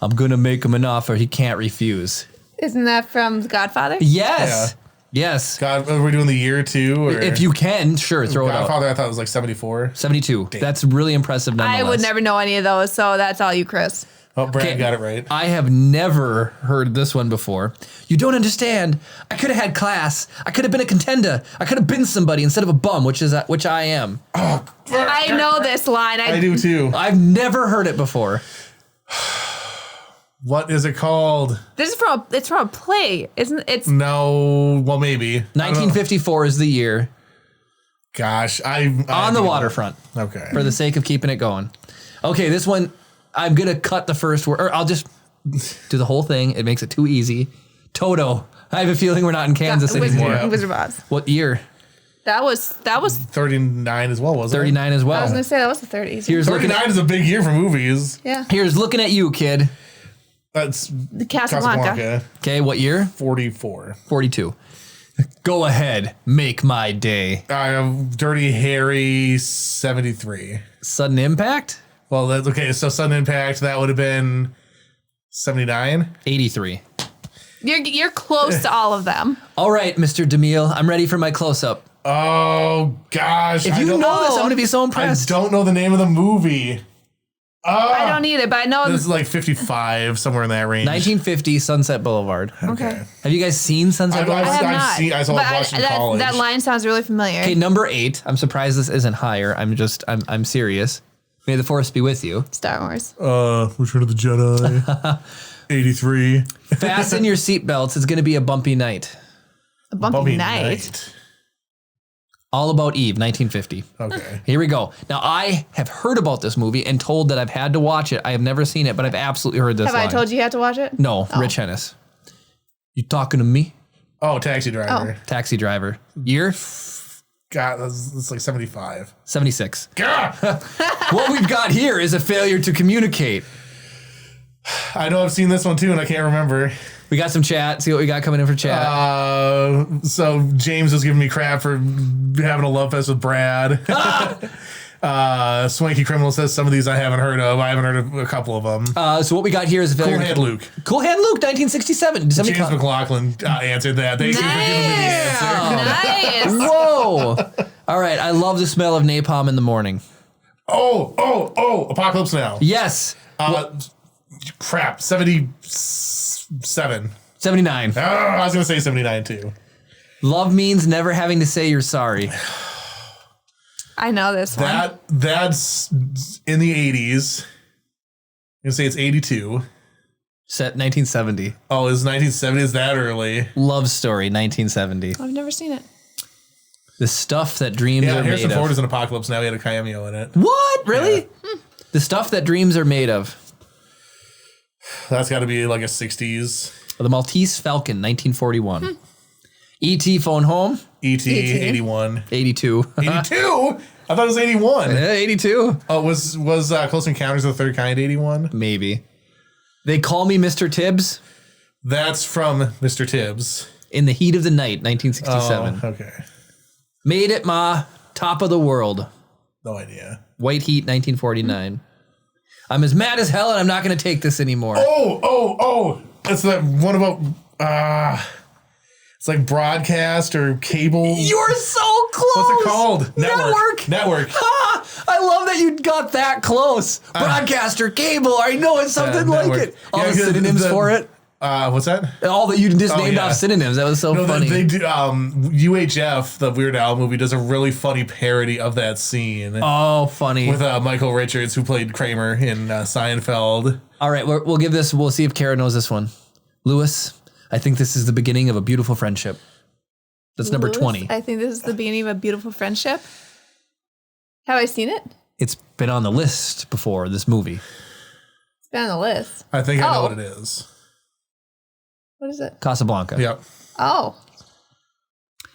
I'm going to make him an offer he can't refuse. Isn't that from The Godfather? Yes. Yeah. Yes. God, are we doing the year too? Or? If you can, sure, throw Godfather, it out. I thought it was like 74. 72. Damn. That's really impressive nonetheless. I would never know any of those, so that's all you, Chris. Oh, Brad got it right. I have never heard this one before. You don't understand. I could have had class. I could have been a contender. I could have been somebody instead of a bum, which I am. Oh, I know this line. I do too. I've never heard it before. What is it called? This is it's from a play, isn't it? No, well, maybe. 1954 is the year. Gosh, On the waterfront. Okay. For the sake of keeping it going. Okay, this one, I'm going to cut the first word, or I'll just do the whole thing. It makes it too easy. Toto. I have a feeling we're not in Kansas anymore. Wizard of Oz. What year? That was 39 as well, wasn't 39 as well. I was going to say that was the 30s. Here's 39 is a big year for movies. Yeah. Here's looking at you, kid. That's The Casablanca. Okay, what year? 44. 42. Go ahead, make my day. Dirty Harry, 73. Sudden Impact? Well, that's okay. So Sudden Impact, that would have been 79. 83. You're close to all of them. All right, Mr. DeMille, I'm ready for my close-up. Oh, gosh. If you know this, I'm going to be so impressed. I don't know the name of the movie. I don't either, but I know. This is like 55, somewhere in that range. 1950, Sunset Boulevard. Okay. Have you guys seen Sunset Boulevard? I have not. I saw it watched in college. That line sounds really familiar. Okay, number 8. I'm surprised this isn't higher. I'm serious. May the force be with you. Star Wars. Return of the Jedi. 83. Fasten your seatbelts. It's going to be a bumpy night. A bumpy night. All About Eve, 1950. Okay. Here we go. Now, I have heard about this movie and told that I've had to watch it. I have never seen it, but I've absolutely heard this line. I told you had to watch it? No, Rich Hennis. You talking to me? Oh, Taxi Driver. Taxi Driver. Year? God, that's like 75. 76. God! What we've got here is a failure to communicate. I know I've seen this one too, and I can't remember. We got some chat. See what we got coming in for chat. So James was giving me crap for having a love fest with Brad. Swanky Criminal says some of these I haven't heard of. I haven't heard of a couple of them. So what we got here is a failure. Cool Hand Luke. Cool Hand Luke, 1967. James McLaughlin answered that. Thank you for giving me the answer. Nice. Whoa. All right. I love the smell of napalm in the morning. Oh, Apocalypse Now. Yes. Crap, 77. 79. Oh, I was going to say 79 too. Love means never having to say you're sorry. I know this one. That's in the 80s. I'm going to say it's 82. Set 1970. Oh, is 1970? Is that early? Love Story, 1970. I've never seen it. The stuff that dreams are Harrison made Ford of. is in Apocalypse Now. He had a cameo in it. What? Really? Yeah. The stuff that dreams are made of. That's got to be like a 60s. The Maltese Falcon, 1941. E.T. Phone Home. E.T. 81. 82. 82? I thought it was 81. Yeah, 82. Oh, was Close Encounters of the Third Kind 81? Maybe. They Call Me Mr. Tibbs. That's from Mr. Tibbs. In the Heat of the Night, 1967. Oh, okay. Made It Ma, Top of the World. No idea. White Heat, 1949. I'm as mad as hell and I'm not going to take this anymore. Oh. It's that one about, it's like broadcast or cable. You're so close. What's it called? Network. Ha! I love that you got that close. Broadcaster, cable. I know it's something like network. it. All the synonyms for it. What's that? All that you just named off synonyms. That was so funny. They do. UHF, the Weird Al movie, does a really funny parody of that scene. Oh, funny. With Michael Richards, who played Kramer in Seinfeld. All right, we'll give this. We'll see if Kara knows this one. Lewis, I think this is the beginning of a beautiful friendship. That's number 20. I think this is the beginning of a beautiful friendship. Have I seen it? It's been on the list before, this movie. It's been on the list. I think I know what it is. What is it? Casablanca. Yep. Oh.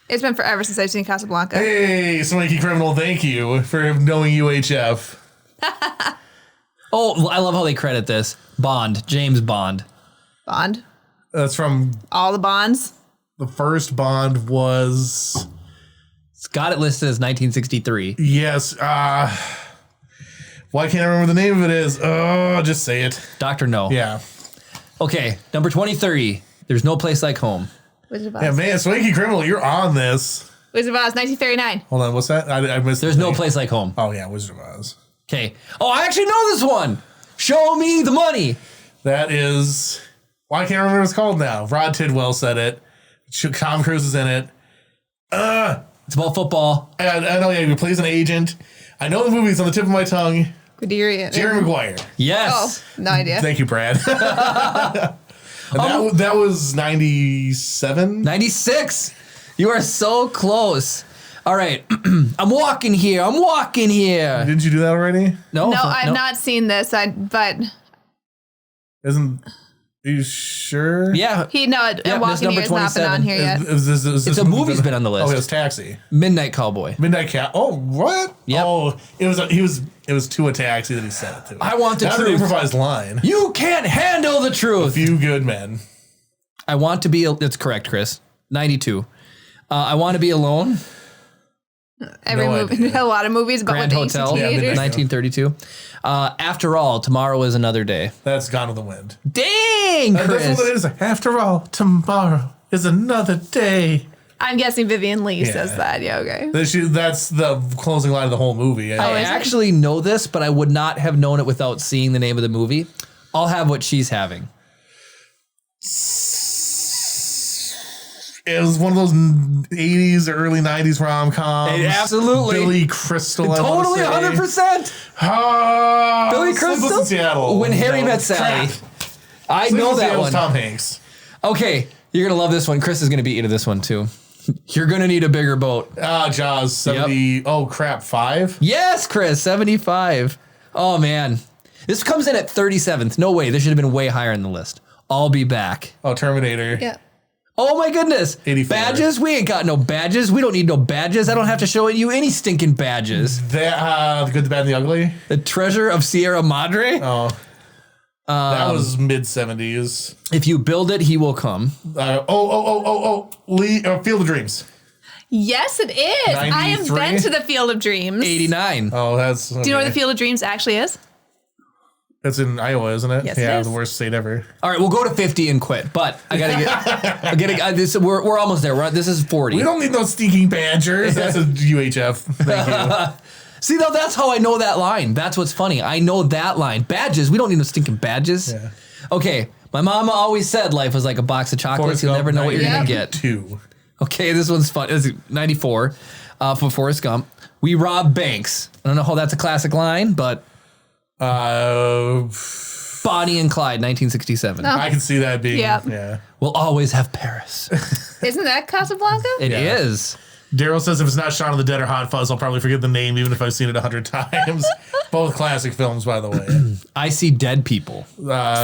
It's been forever since I've seen Casablanca. Hey, Swanky Criminal, thank you for knowing UHF. Oh, I love how they credit this. Bond, James Bond. Bond. That's from All the Bonds. the first Bond was. It's got it listed as 1963. Yes. Why can't I remember the name of it is? Oh, just say it. Dr. No. Yeah. Okay, number 23. There's No Place Like Home. Wizard of Oz. Yeah, man, Swanky Criminal, you're on this. Wizard of Oz, 1939. Hold on, what's that? I missed. There's No Place Like Home. Oh yeah, Wizard of Oz. Okay. Oh, I actually know this one. Show me the money. That is. Well, I can't remember what it's called now. Rod Tidwell said it. Tom Cruise is in it. It's about football. I know. Yeah, he plays an agent. I know the movie's on the tip of my tongue. Jerry Maguire. Yes. Oh, no idea. Thank you, Brad. That was 97? 96. You are so close. All right. I'm walking here. Didn't you do that already? No, I've not seen this. But are you sure? Yeah. Walking Here has not been on here yet. It's a movie's been on the list. Oh, it was Taxi. Midnight Cowboy. Oh, what? Yep. Oh, it was to a taxi that he said it to. I want the That's truth. an improvised line. You can't handle the A truth. few good men. I want to be. That's correct, Chris. 92. I want to be alone. Every movie, a lot of movies about Grand what Hotel. teenagers. 1932. After all, tomorrow is another day. That's Gone with the Wind. Dang, Chris. That's what it is. After all, tomorrow is another day. I'm guessing Vivian Lee says that. Yeah, okay. That's the closing line of the whole movie. I actually know this, but I would not have known it without seeing the name of the movie. I'll have what she's having. It was one of those 80s or early 90s rom-coms. Absolutely. Billy Crystal. Totally 100%. Billy Crystal? In Seattle. When Harry Met Sally. I know that one. Tom Hanks. Okay, you're going to love this one. Chris is going to beat you to this one, too. You're going to need a bigger boat. Jaws 70. Yep. Oh, crap. 5? Yes, Chris. 75. Oh, man. This comes in at 37th. No way. This should have been way higher in the list. I'll be back. Oh, Terminator. Yeah. Oh my goodness. 84. Badges? We ain't got no badges. We don't need no badges. I don't have to show you any stinking badges. The Good, the Bad, and the Ugly? The Treasure of Sierra Madre? Oh. That was mid-70s. If you build it, he will come. Field of Dreams. Yes, it is. 93? I have been to the Field of Dreams. 89. Oh, that's... Okay. Do you know where the Field of Dreams actually is? It's in Iowa, isn't it? Yes, it is. The worst state ever. All right, we'll go to 50 and quit. But I gotta get. We're almost there. This is 40. We don't need those stinking badgers. That's a UHF. Thank you. See, though, that's how I know that line. That's what's funny. I know that line. Badges. We don't need no stinking badges. Yeah. Okay. My mama always said life was like a box of chocolates. You'll never know what you're gonna get. 2. Okay, this one's fun. This is 94 for Forrest Gump. We rob banks. I don't know how that's a classic line, but. Bonnie and Clyde, 1967. I can see that being. Yeah. We'll always have Paris. Isn't that Casablanca? It is. Daryl says if it's not Shaun of the Dead or Hot Fuzz, I'll probably forget the name even if I've seen it 100 times. Both classic films, by the way. I See Dead People.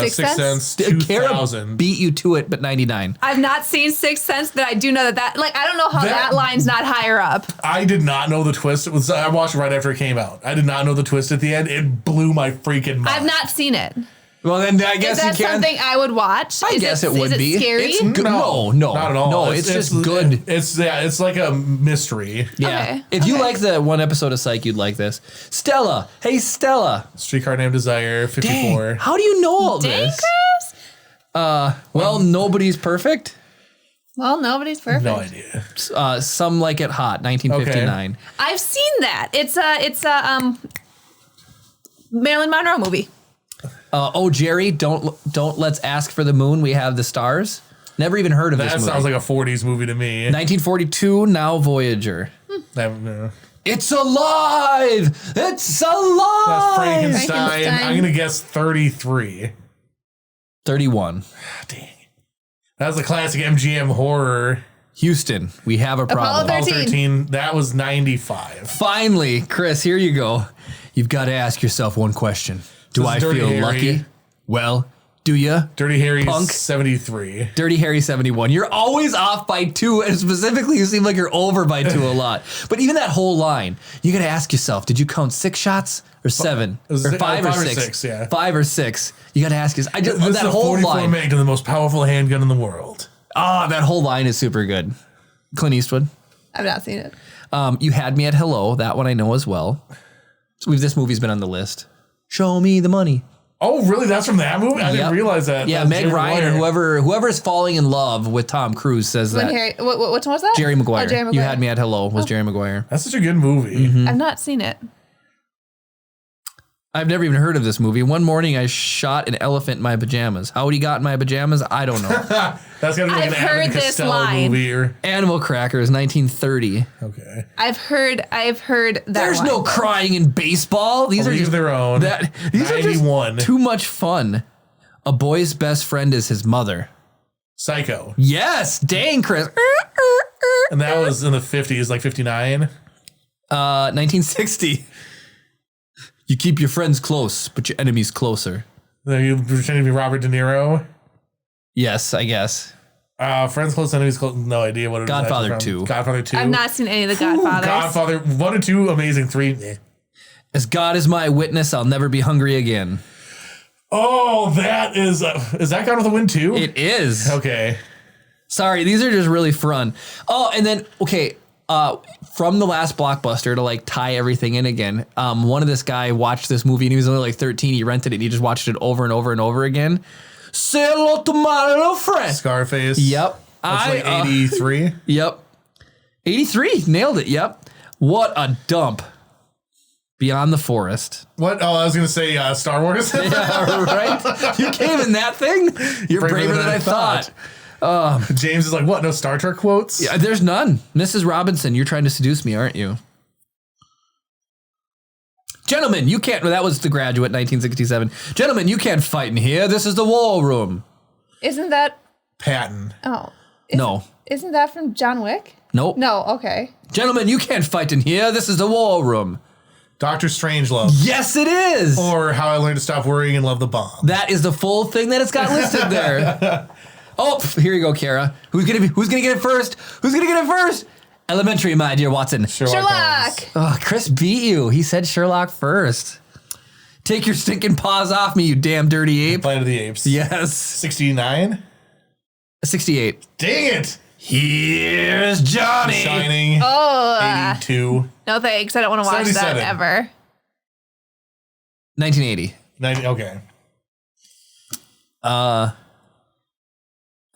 Sixth Sense, Kara 2000. beat you to it, but 99. I've not seen Sixth Sense, but I do know that like I don't know how that line's not higher up. I did not know the twist. I watched it right after it came out. I did not know the twist at the end. It blew my freaking mind. I've not seen it. Well, then I guess is that you can. something I would watch? I guess it would be. Scary? It's good. No, not at all. No, it's just good. It's like a mystery. Yeah. Okay. If you like the one episode of Psych, you'd like this. Stella. Hey, Stella. Streetcar Named Desire, 54. Dang, how do you know all Dang, this? Chris? Well, nobody's perfect. Well, nobody's perfect. No idea. Some Like It Hot, 1959. Okay. I've seen that. It's a Marilyn Monroe movie. Jerry, don't let's ask for the moon. We have the stars. Never even heard of this movie. That sounds like a 40s movie to me. 1942, Now Voyager. It's alive! It's alive! That's Frankenstein. I'm going to guess 33. 31. Dang. That's a classic MGM horror. Houston, we have a problem. Apollo 13. That was 95. Finally, Chris, here you go. You've got to ask yourself one question. Do I feel Harry. lucky? Well, do you? Dirty Harry's Punk? 73. Dirty Harry 71. You're always off by 2, and specifically you seem like you're over by 2 a lot. But even that whole line, you got to ask yourself, did you count 6 shots or 7? Or 5 or 6? Yeah. 5 or 6. You got to ask yourself. This that is a whole 44 line. Magnum, the most powerful handgun in the world. That whole line is super good. Clint Eastwood. I've not seen it. You Had Me at Hello. That one I know as well. So this movie's been on the list. Show me the money. Oh, really? That's from that movie? I didn't realize that. Yeah, Meg Ryan or whoever's falling in love with Tom Cruise says that. Which one was that? Jerry Maguire. Oh, Jerry Maguire. You Had Me at Hello was Jerry Maguire. That's such a good movie. Mm-hmm. I've not seen it. I've never even heard of this movie. One morning, I shot an elephant in my pajamas. How he got in my pajamas, I don't know. That's gotta be like I've an heard Abbott and this Costello line. movie. Or, Animal Crackers, 1930. okay. I've heard that. There's one. no crying in baseball. These are Leave just their own. These are 91. just too much fun. A boy's best friend is his mother. Psycho. Yes, dang, Chris. And that was in the 50s, like 59. 1960. You keep your friends close, but your enemies closer. You pretending to be Robert De Niro. Yes, I guess. Friends close, enemies close. No idea what it is. Godfather 2. Godfather 2. I've not seen any of the Godfathers. Godfather 1 and 2, amazing. 3. As God is my witness, I'll never be hungry again. Oh, that is that Gone with the Wind 2? It is. Okay. Sorry, these are just really fun. Oh, and then, okay, from the last Blockbuster to like tie everything in again, one of this guy watched this movie and he was only like 13. He rented it and he just watched it over and over and over again. Say hello to my little friend. Scarface. Yep. That's like 83. Yep. 83. Nailed it. Yep. What a dump. Beyond the Forest. What? Oh, I was going to say Star Wars. Yeah, right? You came in that thing? You're braver than I thought. James is like, what? No Star Trek quotes? Yeah, there's none. Mrs. Robinson, you're trying to seduce me, aren't you? Gentlemen, you can't. Well, that was The Graduate, 1967. Gentlemen, you can't fight in here. This is the war room. Isn't that? Patton. Oh. No. Isn't that from John Wick? Nope. No. Okay. Gentlemen, you can't fight in here. This is the war room. Dr. Strangelove. Yes, it is. Or How I Learned to Stop Worrying and Love the Bomb. That is the full thing that it's got listed there. Oh, here you go, Kara. Who's gonna get it first? Who's gonna get it first? Elementary, my dear Watson. Sherlock. Oh, Chris beat you. He said Sherlock first. Take your stinking paws off me, you damn dirty ape. Planet of the Apes. Yes. 69. 68. Dang it. Here's Johnny. Shining. Oh. 82. No thanks. I don't want to watch 77. that ever. 1980. 90. Okay.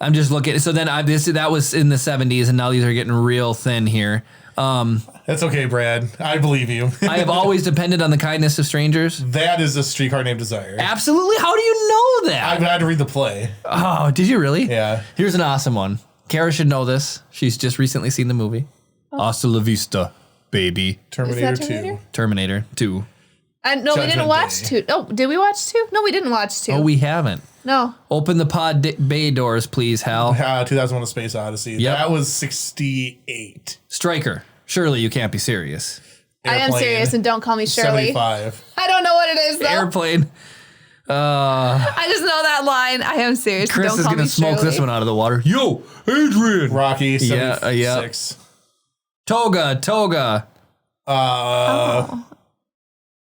I'm just looking. So then that was in the 70s, and now these are getting real thin here. That's okay, Brad. I believe you. I have always depended on the kindness of strangers. That is A Streetcar Named Desire. Absolutely. How do you know that? I've had to read the play. Oh, did you really? Yeah. Here's an awesome one. Kara should know this. She's just recently seen the movie. Hasta la vista, baby. Terminator Is that 2. Terminator? Terminator 2. No, we Judgment didn't watch Day. 2. Oh, did we watch 2? No, we didn't watch 2. Oh, we haven't. No. Open the pod bay doors, please, Hal. 2001: A Space Odyssey. Yep. That was 68. Striker. Surely you can't be serious. I am Airplane, serious, and don't call me Shirley. 75. I don't know what it is, though. Airplane. I just know that line. I am serious. and Chris don't is call going to me smoke Shirley. this one out of the water. Yo, Adrian. Rocky, Yeah, 76. Toga.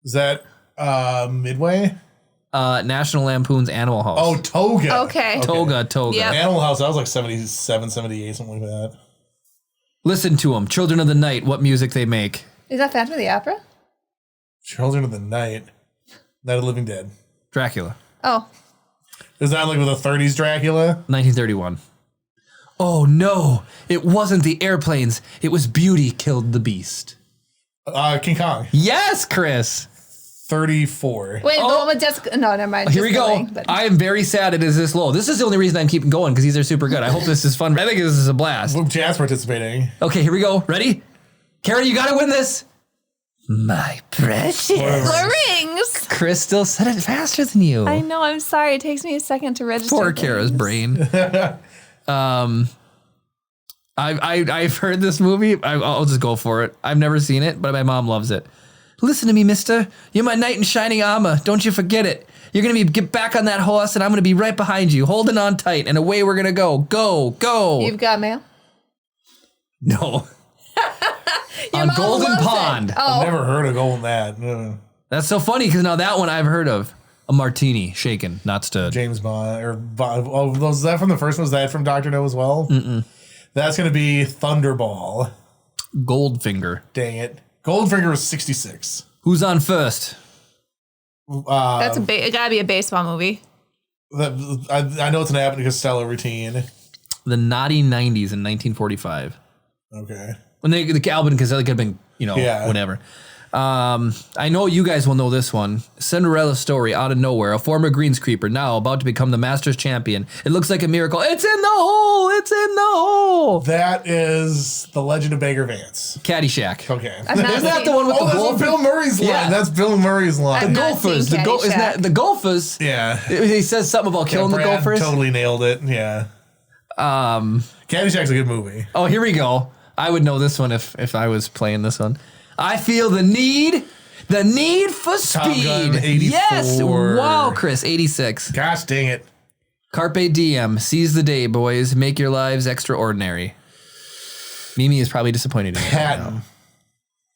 Is that Midway? National Lampoon's Animal House. Oh, Toga. Okay. Toga. Yep. Animal House, that was like 77, 78, something like that. Listen to them. Children of the Night, what music they make. Is that Phantom of the Opera? Children of the Night. Night of the Living Dead. Dracula. Oh. Is that like with a 30s Dracula? 1931. Oh, no. It wasn't the airplanes. It was Beauty killed the Beast. King Kong. Yes, Chris. 34. Wait, the one with Jessica. No, never mind. Here we Jessica go. Lange, but- I am very sad it is this low. This is the only reason I'm keeping going because these are super good. I hope this is fun. I think this is a blast. Jazz participating. Okay, here we go. Ready? Karen, you got to win this. My precious. The Rings. Chris still said it faster than you. I know. I'm sorry. It takes me a second to register. Poor things. Kara's brain. I've heard this movie. I'll just go for it. I've never seen it, but my mom loves it. Listen to me, mister. You're my knight in shining armor. Don't you forget it. You're going to get back on that horse, and I'm going to be right behind you, holding on tight, and away we're going to go. Go. You've got mail? No. Your On mom Golden loves it. Pond. Oh. I've never heard of going that. That's so funny because now that one I've heard of. A martini, shaken, not stirred. James Bond. Was that from the first one? Was that from Dr. No as well? Mm-mm. That's going to be Thunderball. Goldfinger. Dang it. Goldfinger was 66. Who's on first? That's it gotta be a baseball movie. I know it's an Abbott and Costello routine. The Naughty 90s in 1945. Okay. When the Albin, because that could have been, Yeah. whatever. I know you guys will know this one. Cinderella story out of nowhere. A former greens creeper now about to become the Masters champion. It looks like a miracle. It's in the hole. It's in the hole. That is The Legend of Bagger Vance. Caddyshack. Okay. Isn't that the one with the that's golfers? Bill Murray's line. Yeah. That's Bill Murray's line. The not golfers. seen Isn't that the golfers? Yeah. He says something about killing the Brad golfers. totally nailed it. Yeah. Caddyshack's a good movie. Oh, here we go. I would know this one if I was playing this one. I feel the need for speed. Gun 84. Yes. Wow, Chris, 86. Gosh dang it. Carpe diem. Seize the day, boys. Make your lives extraordinary. Mimi is probably disappointed in you right now. Patton.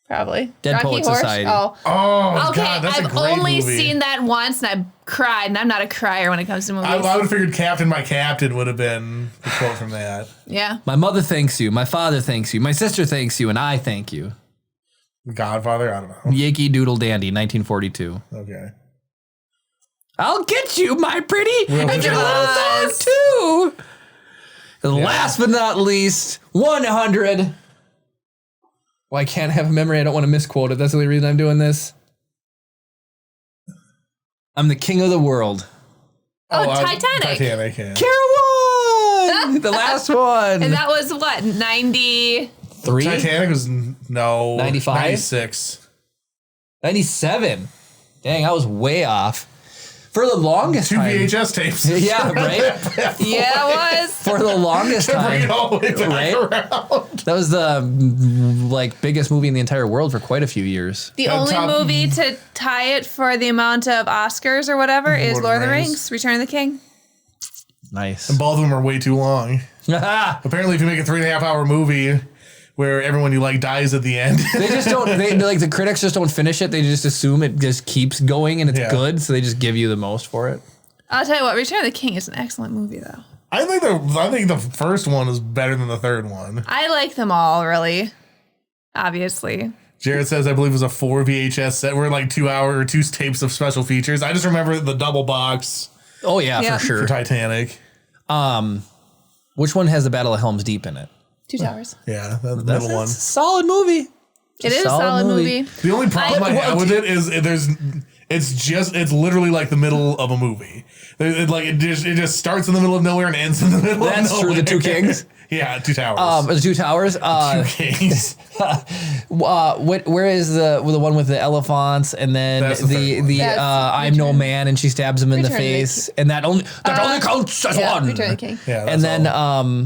Probably. Dead Rocky Poet Horse? Society. Oh. Oh, Okay, God, that's a I've great only movie. seen that once and I cried, and I'm not a crier when it comes to movies. I would have figured Captain My Captain would have been the quote from that. Yeah. My mother thanks you. My father thanks you. My sister thanks you. And I thank you. Godfather? I don't know. Yankee Doodle Dandy, 1942. Okay. I'll get you, my pretty. Will And your do. little dog, too. And last but not least, 100. Well, I can't have a memory. I don't want to misquote it. That's the only reason I'm doing this. I'm the king of the world. Titanic. Titanic, yeah. Carol, the last one. And that was what, 90? 3? Titanic was, 95? 96. 97. Dang, I was way off. For the longest 2 time. VHS tapes. Yeah, right? Yeah, it was. For the longest Bring time. it all the way back Right? around. That was the biggest movie in the entire world for quite a few years. The only movie to tie it for the amount of Oscars or whatever is Lord of the Rings, Return of the King. Nice. Both of them are way too long. Apparently, if you make a 3.5 hour movie where everyone you like dies at the end. They just don't, the critics just don't finish it. They just assume it just keeps going and it's Yeah. good. So they just give you the most for it. I'll tell you what, Return of the King is an excellent movie, though. I think the first one is better than the third one. I like them all, really. Obviously. Jared says, I believe it was a 4 VHS set. We're like 2 hour or 2 tapes of special features. I just remember the double box Oh, yeah, Yeah. for sure. for Titanic. Which one has the Battle of Helm's Deep in it? Two Towers. Yeah, the middle one. It's a solid movie. It is a solid movie. The only problem I have with it is it's literally like the middle of a movie. It just starts in the middle of nowhere and ends in the middle of nowhere. That's true, the Two Kings. Yeah, 2 towers. The Two Towers. 2 Kings. Where is the one with the elephants and then That's the third one. That's I'm no man and she stabs him in the Return of the face and that only counts as one. Return of the King. Yeah, And that's then all.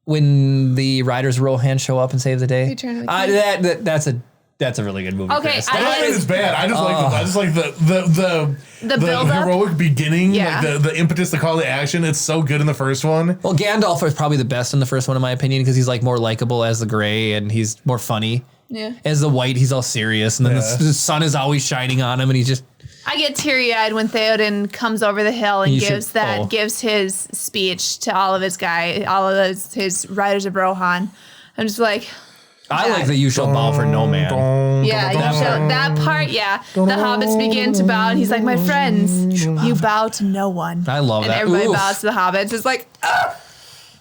when the Riders of Rohan show up and save the day, Return of the King. that's a really good movie. Okay, Chris. I don't think it's bad. I just like the build-up? heroic beginning, Yeah. like the impetus, the call to action. It's so good in the first one. Well, Gandalf is probably the best in the first one, in my opinion, because he's like more likable as the gray and he's more funny. Yeah. As the white, he's all serious, and then Yeah. the sun is always shining on him, and he's just I get teary-eyed when Theoden comes over the hill and You gives should- gives his speech to all of his his Riders of Rohan. I'm just like, I like that you shall bow for no man. yeah, that part, yeah. The hobbits begin to bow, and he's like, my friends, you bow to no one. I love and that. everybody Oof. bows to the hobbits. It's like,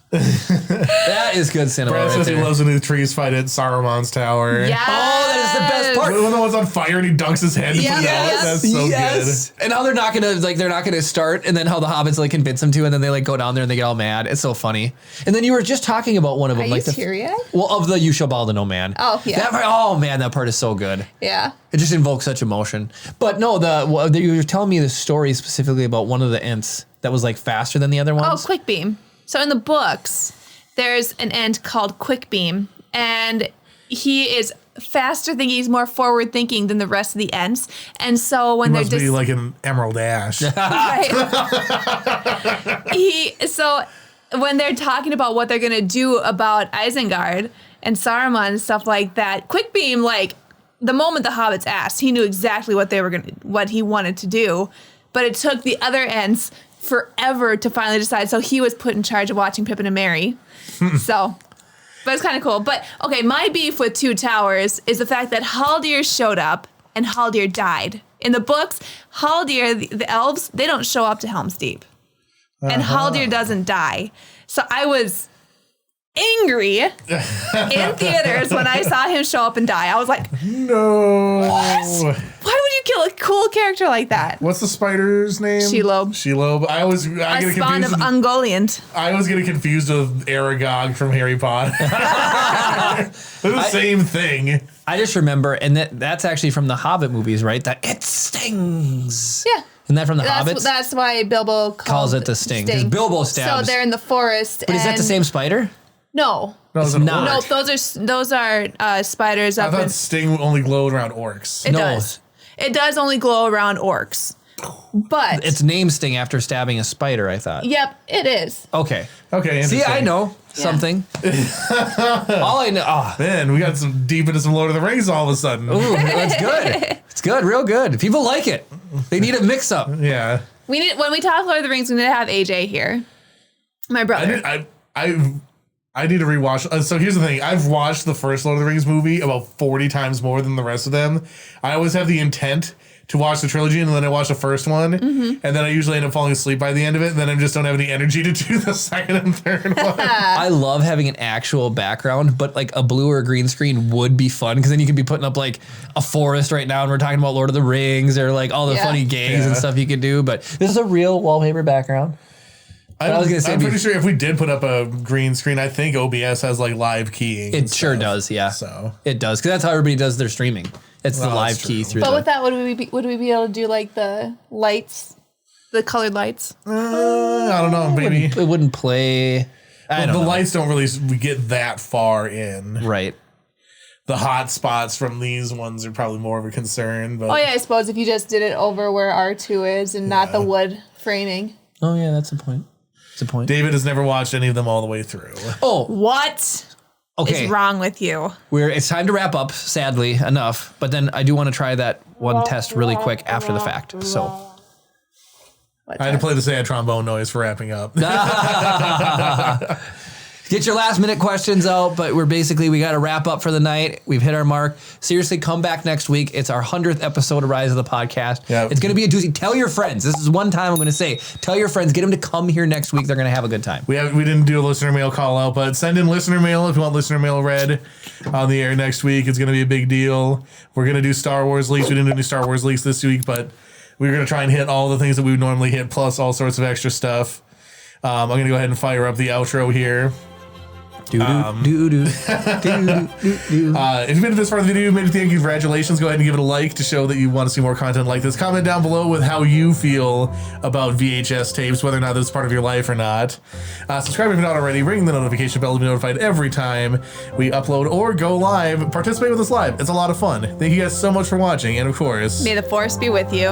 That is good cinema. Brad Right says he there. loves when the trees fight at Saruman's tower. yeah. Oh, that is the best part. When the one's on fire and he dunks his head. Yeah, into the yes. That's so Yes. And how they're not gonna start, and then how the hobbits like convince them to, and then they like go down there and they get all mad. It's so funny. And then you were just talking about one of them, Are like you the teary-eyed? well of the you shall bow to no man. Oh, yeah. That part, oh man, that part is so good. Yeah. It just invokes such emotion. But no, you were telling me the story specifically about one of the Ents that was like faster than the other Oh, ones. Quickbeam. So in the books, there's an Ent called Quickbeam, and he is faster thinking. He's more forward thinking than the rest of the Ents. And so when Must they're be like an Emerald Ash. right. So when they're talking about what they're gonna do about Isengard and Saruman and stuff like that, Quickbeam, like the moment the hobbits asked, he knew exactly what he wanted to do, but it took the other Ents forever to finally decide. So he was put in charge of watching Pippin and Merry. But it's kind of cool. But okay, my beef with Two Towers is the fact that Haldir showed up and Haldir died. In the books, Haldir, the elves, they don't show up to Helm's Deep. And Haldir doesn't die. So I was angry in theaters when I saw him show up and die. I was like, no. What? Why would you kill a cool character like that? What's the spider's name? Shelob. Shelob. I A spawn of Ungoliant. I always get confused with Aragog from Harry Potter. They're the same thing. I just remember, and that's actually from the Hobbit movies, right? That it stings. Yeah. Isn't that from the Hobbits? That's why Bilbo calls it the sting. Because Bilbo stabs. So they're in the forest. But is that the same spider? No. No, it's not. No, those are spiders. I thought sting only glowed around orcs. It does. It does only glow around orcs. But it's named Sting after stabbing a spider, I thought. Yep, it is. Okay. Okay. See, I know something. All I know. Oh. Man, we got some deep into some Lord of the Rings all of a sudden. Ooh, that's good. It's good, real good. People like it. They need a mix up. Yeah. When we talk Lord of the Rings, we need to have AJ here. My brother. I need to rewatch. So here's the thing. I've watched the first Lord of the Rings movie about 40 times more than the rest of them. I always have the intent to watch the trilogy, and then I watch the first one, and then I usually end up falling asleep by the end of it, and then I just don't have any energy to do the second and third one. I love having an actual background, but like a blue or a green screen would be fun, because then you can be putting up like a forest right now, and we're talking about Lord of the Rings, or like all the funny gags and stuff you could do, but this is a real wallpaper background. I was gonna say, I'm pretty sure if we did put up a green screen, I think OBS has like live keying. It sure does, yeah. So it does, because that's how everybody does their streaming. It's the live key through. But with that, would we be able to do like the lights, the colored lights? I don't know, maybe it wouldn't play. The lights don't really get that far in. Right. The hot spots from these ones are probably more of a concern. But oh yeah, I suppose if you just did it over where R2 is and not the wood framing. Oh yeah, that's a point. That's a point. David has never watched any of them all the way through. Oh, what? Okay. Is wrong with you? It's time to wrap up, sadly enough. But then I do want to try that one test really quick after the fact. So I had to play the sad trombone noise for wrapping up. Get your last minute questions out, but we got to wrap up for the night. We've hit our mark. Seriously, come back next week. It's our 100th episode of Rise of the Podcast. Yep. It's going to be a doozy. Tell your friends. This is one time I'm going to say, tell your friends, get them to come here next week. They're going to have a good time. We didn't do a listener mail call out, but send in listener mail if you want listener mail read on the air next week. It's going to be a big deal. We're going to do Star Wars leaks. We didn't do any Star Wars leaks this week, but we're going to try and hit all the things that we would normally hit, plus all sorts of extra stuff. I'm going to go ahead and fire up the outro here. If you've been to this part of the video, made it to the end, congratulations. Go ahead and give it a like to show that you want to see more content like this. Comment down below with how you feel about VHS tapes, whether or not that's part of your life or not. Subscribe if you're not already. Ring the notification bell to be notified every time we upload or go live. Participate with us live. It's a lot of fun. Thank you guys so much for watching. And of course, may the force be with you.